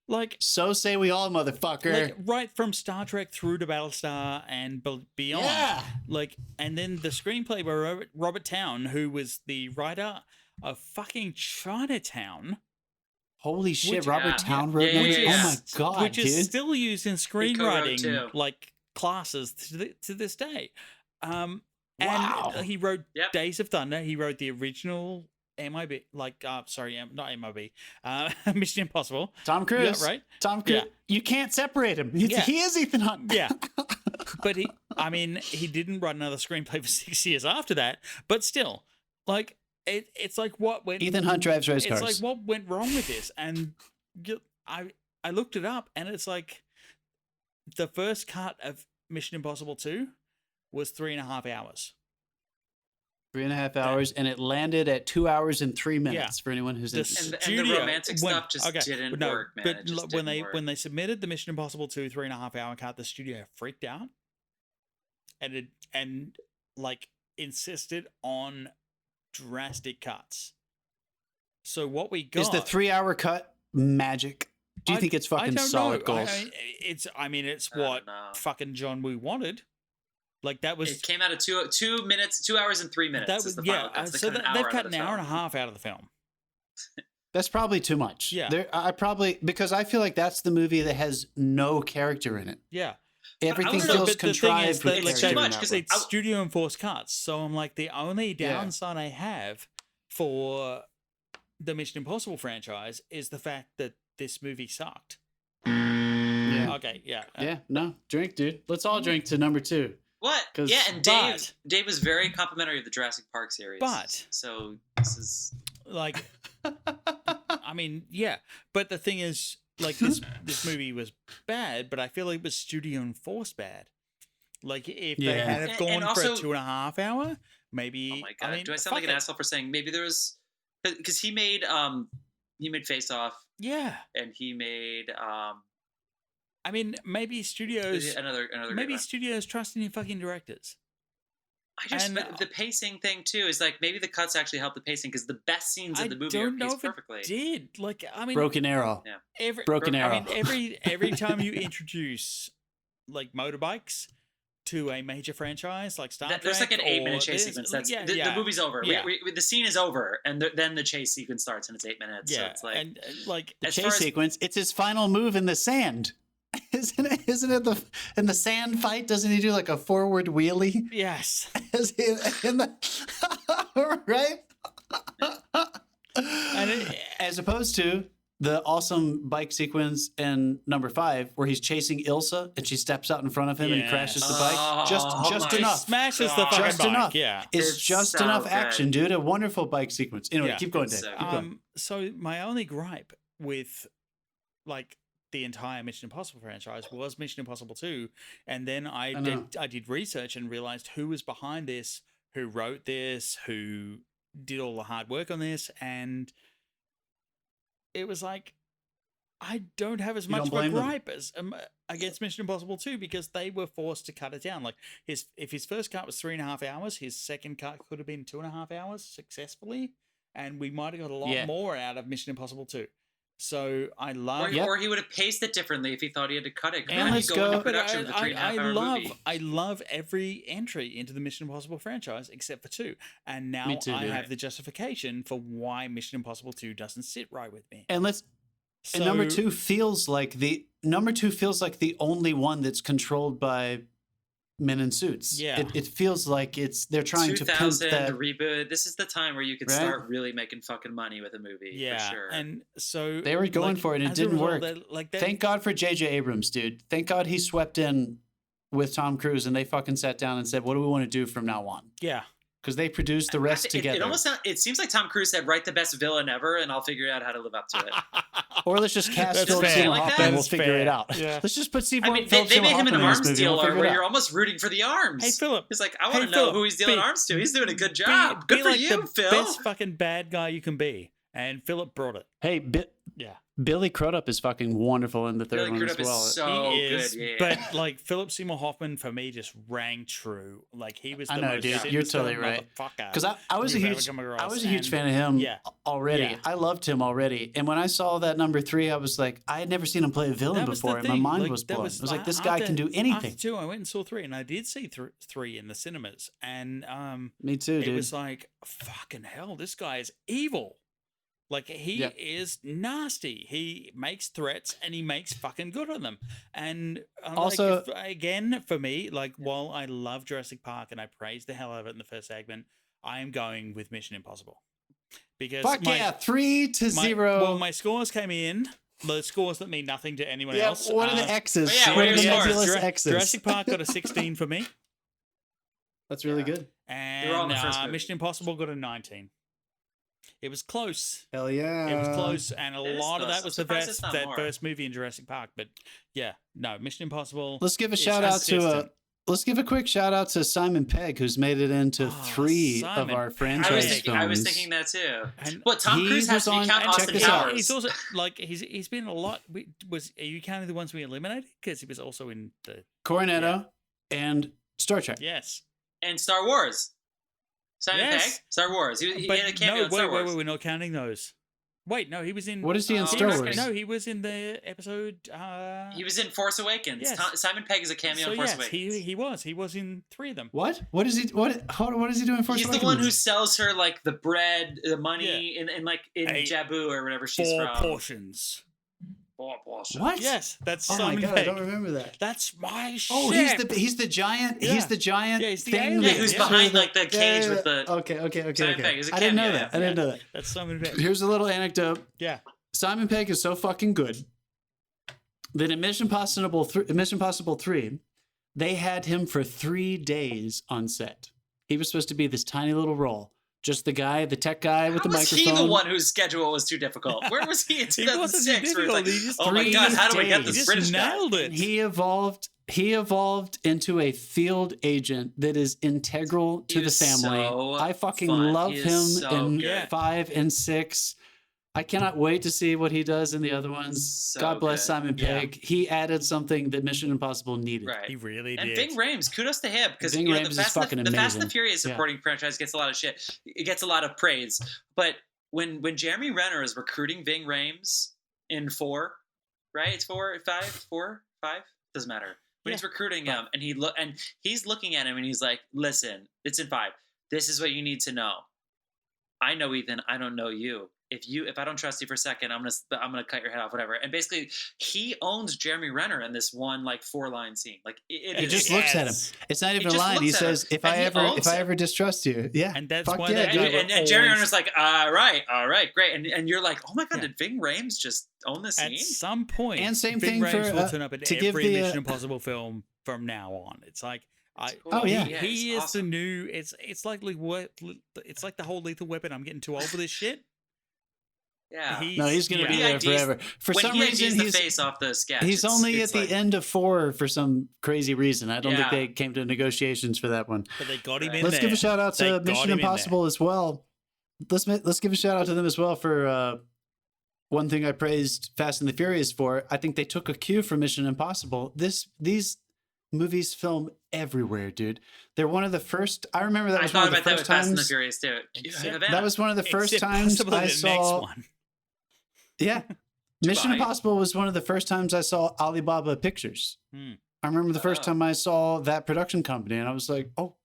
Speaker 2: Like,
Speaker 3: so say we all, motherfucker.
Speaker 2: Like, right from Star Trek through to Battlestar and beyond.
Speaker 3: Yeah.
Speaker 2: Like, and then the screenplay by Robert Towne, who was the writer of fucking Chinatown.
Speaker 3: Holy shit, Robert Towne wrote Oh my god,
Speaker 2: which
Speaker 3: dude.
Speaker 2: is still used in screenwriting classes to this day. And he wrote Days of Thunder. He wrote the original MIB, not MIB, Mission Impossible.
Speaker 3: Tom Cruise,
Speaker 2: right?
Speaker 3: Tom Cruise. Yeah. You can't separate him. He is Ethan Hunt.
Speaker 2: Yeah, but he didn't write another screenplay for 6 years after that. But still, like. It's like what went.
Speaker 3: Ethan Hunt drives race cars.
Speaker 2: It's like what went wrong with this, and I looked it up, and it's like the first cut of Mission Impossible 2 was 3.5 hours.
Speaker 3: 3.5 hours, and it landed at 2 hours and 3 minutes for anyone who's interested.
Speaker 1: And the romantic stuff just didn't work, man.
Speaker 2: But when they submitted the Mission Impossible 2 3.5 hour cut, the studio freaked out, and insisted on drastic cuts. So what we got
Speaker 3: is the 3 hour cut magic. Do you think it's fucking solid gold?
Speaker 2: It's what fucking John Woo wanted. Like that was.
Speaker 1: It came out of 2 minutes, 2 hours and 3 minutes.
Speaker 2: That was they've cut an hour and a half out of the film.
Speaker 3: That's probably too much.
Speaker 2: Yeah,
Speaker 3: because I feel like that's the movie that has no character in it.
Speaker 2: Yeah.
Speaker 3: Everything feels contrived.
Speaker 1: It's too much
Speaker 2: because it's studio enforced cuts. So I'm like, the only downside I have for the Mission Impossible franchise is the fact that this movie sucked.
Speaker 3: Yeah.
Speaker 2: Okay. Yeah.
Speaker 3: Yeah. No. Drink, dude. Let's all drink to number 2.
Speaker 1: What? Yeah, and Dave was very complimentary of the Jurassic Park series.
Speaker 2: But
Speaker 1: so this is
Speaker 2: like, I mean, yeah. But the thing is. Like this movie was bad, but I feel like it was studio enforced bad. Like if they had have gone for a 2.5 hour, maybe.
Speaker 1: Oh my god! Do I sound like an asshole for saying maybe there was because he made Face Off.
Speaker 2: Yeah.
Speaker 1: And he made
Speaker 2: I mean, maybe studios
Speaker 1: another
Speaker 2: maybe studios trust in your fucking directors.
Speaker 1: But the pacing thing too is like maybe the cuts actually help the pacing because the best scenes of the movie are paced perfectly.
Speaker 2: It did. Like, I mean,
Speaker 3: Broken Arrow.
Speaker 1: Yeah.
Speaker 3: Broken Arrow.
Speaker 2: I mean, every time you introduce like motorbikes to a major franchise like Star Trek,
Speaker 1: there's like an 8-minute chase sequence. The movie's over.
Speaker 2: Yeah.
Speaker 1: The scene is over, and then the chase sequence starts, and it's 8 minutes.
Speaker 2: Yeah,
Speaker 1: so it's like,
Speaker 2: and like
Speaker 3: the chase sequence. It's his final move in the sand. Isn't it in the sand fight? Doesn't he do like a forward wheelie?
Speaker 2: Yes.
Speaker 3: Right?
Speaker 2: And
Speaker 3: as opposed to the awesome bike sequence in number 5 where he's chasing Ilsa and she steps out in front of him and he crashes the bike. Just enough.
Speaker 2: Smashes the fucking
Speaker 3: just
Speaker 2: bike.
Speaker 3: Enough.
Speaker 2: Yeah.
Speaker 3: It's just
Speaker 1: so
Speaker 3: enough
Speaker 1: good.
Speaker 3: action, dude. A wonderful bike sequence. Anyway, keep going, Dave. Keep going.
Speaker 2: So my only gripe with like the entire Mission Impossible franchise was Mission Impossible 2, and then I did research and realized who was behind this, who wrote this, who did all the hard work on this, and it was like I don't have as much of a gripe as against Mission Impossible 2 because they were forced to cut it down. Like if his first cut was 3.5 hours, his second cut could have been 2.5 hours successfully, and we might have got a lot more out of Mission Impossible 2. So I love,
Speaker 1: or he would have paced it differently if he thought he had to cut it.
Speaker 3: And let's go.
Speaker 1: Production with a 3.5-hour movie.
Speaker 2: I love every entry into the Mission Impossible franchise except for 2, and now I have the justification for why Mission Impossible 2 doesn't sit right with me.
Speaker 3: And number 2 feels like the only one that's controlled by men in suits.
Speaker 2: Yeah,
Speaker 3: it feels like they're trying to pimp that
Speaker 1: reboot. This is the time where you can start really making fucking money with a movie. For sure.
Speaker 2: And so
Speaker 3: they were going for it and it didn't work. Thank God for J.J. Abrams, dude. Thank God he swept in with Tom Cruise and they fucking sat down and said, "What do we want to do from now on?"
Speaker 2: Yeah.
Speaker 3: Because they produced the rest together.
Speaker 1: It seems like Tom Cruise said, "Write the best villain ever, and I'll figure out how to live up to it."
Speaker 3: Or let's just cast Philip Seymour Hoffman and we'll figure it out.
Speaker 2: Yeah.
Speaker 3: Let's just put
Speaker 1: they made him an arms dealer where you're almost rooting for the arms.
Speaker 2: Hey, Philip.
Speaker 1: He's like, I want to know who he's dealing arms to. He's doing a good job. Good for
Speaker 2: like
Speaker 1: you,
Speaker 2: the
Speaker 1: Phil.
Speaker 2: Best fucking bad guy you can be. And Philip brought it.
Speaker 3: Hey, Billy Crudup is fucking wonderful in the third one as well.
Speaker 1: Is so good, yeah.
Speaker 2: But like Philip Seymour Hoffman for me just rang true. Like he was the most
Speaker 3: dude, you're totally right. Because I was a huge fan of him already.
Speaker 2: Yeah.
Speaker 3: I loved him already. And when I saw that number 3, I was like, I had never seen him play a villain before, and my mind was blown. It was like, this guy can do anything.
Speaker 2: After 2, I went and saw 3, and I did see 3 in the cinemas. And
Speaker 3: me too, dude.
Speaker 2: It was like, fucking hell, this guy is evil. Like, he is nasty. He makes threats and he makes fucking good on them. And also, again, for me, like, while I love Jurassic Park and I praise the hell out of it in the first segment, I am going with Mission Impossible. Because
Speaker 3: 3-0.
Speaker 2: Well, my scores came in. The scores that mean nothing to anyone else.
Speaker 3: What are the X's?
Speaker 1: What are the
Speaker 3: nebulous X's?
Speaker 2: Jurassic Park got a 16 for me.
Speaker 3: That's really good.
Speaker 2: And Mission Impossible got a 19. It was close.
Speaker 3: Hell yeah.
Speaker 2: It was close, and a lot of that was that first movie in Jurassic Park. But yeah, no, Mission Impossible.
Speaker 3: Let's give a shout out to let's give a quick shout out to Simon Pegg, who's made it into 3 of our franchise films.
Speaker 1: I was thinking that too. But Tom Cruise has to be counting Austin Powers.
Speaker 2: He's also like he's been a lot. Are you counting the ones we eliminated? Because he was also in the
Speaker 3: Cornetto and Star Trek.
Speaker 2: Yes,
Speaker 1: and Star Wars. Simon Pegg, Star Wars. He had a cameo in Star Wars.
Speaker 2: Wait, we're not counting those. Wait, no, he was in.
Speaker 3: What is he in Star Wars?
Speaker 2: No, he was in the episode.
Speaker 1: He was in Force Awakens.
Speaker 2: Yes.
Speaker 1: Simon Pegg is a cameo in Force Awakens.
Speaker 2: He was in 3 of them.
Speaker 3: What? What is he? What is he doing in Force Awakens?
Speaker 1: He's the one who sells her like the bread, the money, in Jabu or whatever she's from.
Speaker 2: 4 portions.
Speaker 1: 4 portions.
Speaker 3: What?
Speaker 2: Yes, that's
Speaker 3: oh
Speaker 2: Simon
Speaker 3: my god,
Speaker 2: Pegg.
Speaker 3: I don't remember that.
Speaker 2: That's my shit.
Speaker 3: Oh, he's the giant.
Speaker 2: Yeah.
Speaker 3: He's the giant.
Speaker 2: Yeah, he's the
Speaker 3: thing.
Speaker 2: alien.
Speaker 1: Who's behind like the cage with the.
Speaker 3: Okay.
Speaker 1: Simon Pegg is a
Speaker 3: I didn't know
Speaker 1: cameo,
Speaker 3: that. I didn't know that.
Speaker 2: That's Simon Pegg.
Speaker 3: Here's a little anecdote.
Speaker 2: Yeah.
Speaker 3: Simon Pegg is so fucking good that in Mission Impossible 3, they had him for 3 days on set. He was supposed to be this tiny little role. Just the tech guy with the microphone.
Speaker 1: Was he the one whose schedule was too difficult? Where was he in 2006? Where
Speaker 2: like,
Speaker 1: oh my god, how do we get this British guy?
Speaker 2: Nailed it.
Speaker 3: He evolved into a field agent that is integral to the family. I fucking love him in 5 and 6. I cannot wait to see what he does in the other ones.
Speaker 1: So
Speaker 3: God bless
Speaker 1: good.
Speaker 3: Simon Pegg. He added something that Mission Impossible needed.
Speaker 1: Right.
Speaker 2: He really
Speaker 1: And
Speaker 2: did.
Speaker 1: Ving Rhames, kudos to him, because
Speaker 3: Ving Rhames is fucking
Speaker 1: the Fast and
Speaker 3: amazing.
Speaker 1: the Furious supporting franchise gets a lot of shit. It gets a lot of praise. But when Jeremy Renner is recruiting Ving Rhames in 4, right? It's 4, 5, 4, 5? Doesn't matter. When he's recruiting him and he's looking at him and he's like, listen, it's in 5. This is what you need to know. I know Ethan, I don't know you. If I don't trust you for a second, I'm gonna cut your head off, whatever. And basically, he owns Jeremy Renner in this one 4-line scene.
Speaker 3: He just looks at him. It's not even a line. He says, "If I ever distrust you,
Speaker 2: and that's
Speaker 3: fuck
Speaker 2: why
Speaker 3: yeah,
Speaker 1: and Jeremy Renner's like, all right, great. And you're like, oh my god, did Ving Rhames just own the scene?
Speaker 2: At some point,
Speaker 3: and same
Speaker 2: Ving
Speaker 3: thing
Speaker 2: Rhames
Speaker 3: for
Speaker 2: will turn up in
Speaker 3: to
Speaker 2: every
Speaker 3: give the
Speaker 2: Mission Impossible film from now on. It's like.
Speaker 3: Oh yeah,
Speaker 2: he is
Speaker 1: awesome.
Speaker 2: the new. It's like the whole Lethal Weapon. I'm getting too old for this shit.
Speaker 1: Yeah,
Speaker 3: he's gonna be there forever. For some reason,
Speaker 1: he's the face off the sketch.
Speaker 3: He's only at the end of 4 for some crazy reason. I don't think they came to negotiations for that one.
Speaker 2: But they got him in
Speaker 3: Let's
Speaker 2: there.
Speaker 3: give a shout out to Mission Impossible as well. Let's give a shout out to them as well for one thing I praised Fast and the Furious for. I think they took a cue from Mission Impossible. These movies film everywhere, dude. They're one of the first. I remember that was one of the first times.
Speaker 1: Fast and the Furious too.
Speaker 3: That was one of the first times I saw. Yeah, Mission Impossible was one of the first times I saw Alibaba Pictures. I remember the first time I saw that production company, and I was like, "Oh,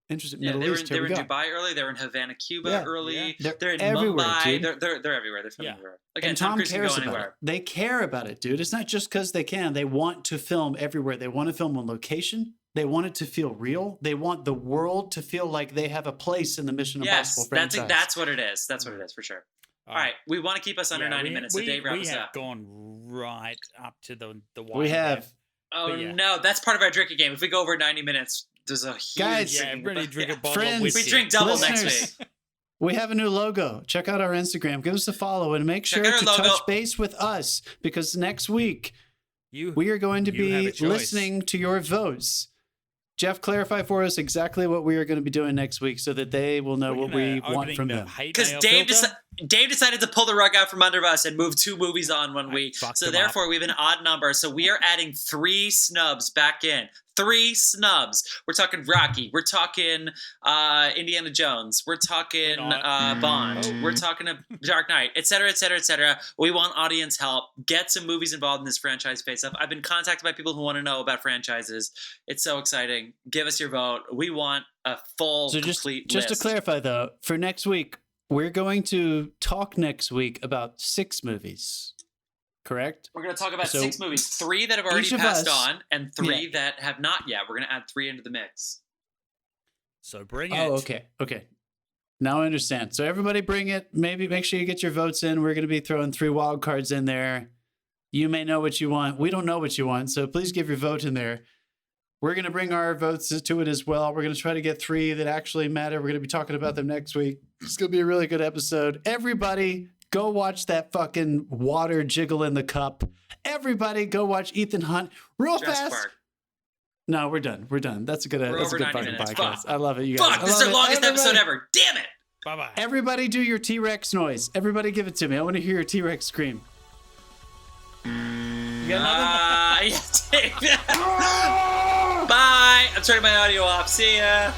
Speaker 3: interesting." Middle East.
Speaker 1: They were in Dubai early. They were in Havana, Cuba early.
Speaker 3: Yeah.
Speaker 1: They're in
Speaker 3: everywhere,
Speaker 1: Mumbai.
Speaker 3: dude.
Speaker 1: They're everywhere. They're filming everywhere. Again,
Speaker 3: and Tom
Speaker 1: Cruise can
Speaker 3: cares
Speaker 1: go
Speaker 3: about
Speaker 1: anywhere.
Speaker 3: it. They care about it, dude. It's not just because they can. They want to film everywhere. They want to film on location. They want it to feel real. They want the world to feel like they have a place in the Mission Impossible franchise.
Speaker 1: That's what it is. That's what it is for sure. All right, we want to keep us under 90 minutes, so Dave, wrap us up.
Speaker 2: We have gone right up to the wire.
Speaker 3: We have.
Speaker 1: Oh no, that's part of our drinking game. If we go over 90 minutes, there's a huge.
Speaker 3: Guys,
Speaker 2: everybody drink a bottle
Speaker 3: friends,
Speaker 2: of whiskey.
Speaker 1: We drink double
Speaker 3: listeners,
Speaker 1: next week.
Speaker 3: We have a new logo. Check out our Instagram. Give us a follow and make sure to touch base with us because next week we are going to be listening to your votes. Jeff, clarify for us exactly what we are going to be doing next week so that they will know what we want from them.
Speaker 1: Because Dave decided to pull the rug out from under us and move 2 movies on one week. So therefore, we have an odd number. So we are adding 3 snubs back in. 3 snubs. We're talking Rocky. We're talking Indiana Jones. We're talking Bond. We're talking Dark Knight, etc., etc., etc. We want audience help. Get some movies involved in this franchise face-up. I've been contacted by people who want to know about franchises. It's so exciting. Give us your vote. We want a full, complete list.
Speaker 3: Just to clarify, though, for next week, we're going to talk next week about 6 movies. Correct?
Speaker 1: We're going to talk about 6 movies. 3 that have already passed on and 3 that have not yet. We're going to add 3 into the mix.
Speaker 2: So bring it.
Speaker 3: Oh, okay. Now I understand. So everybody bring it. Maybe make sure you get your votes in. We're going to be throwing 3 wild cards in there. You may know what you want. We don't know what you want. So please give your vote in there. We're going to bring our votes to it as well. We're going to try to get 3 that actually matter. We're going to be talking about them next week. It's going to be a really good episode. Everybody, go watch that fucking water jiggle in the cup. Everybody, go watch Ethan Hunt real fast. Park. No, we're done. That's a good fucking podcast. Fuck. I love it, you guys.
Speaker 1: Fuck, this is our longest episode ever. Damn it.
Speaker 2: Bye-bye.
Speaker 3: Everybody do your T-Rex noise. Everybody give it to me. I want to hear your T-Rex scream. You got another?
Speaker 1: Bye. I'm turning my audio off. See ya.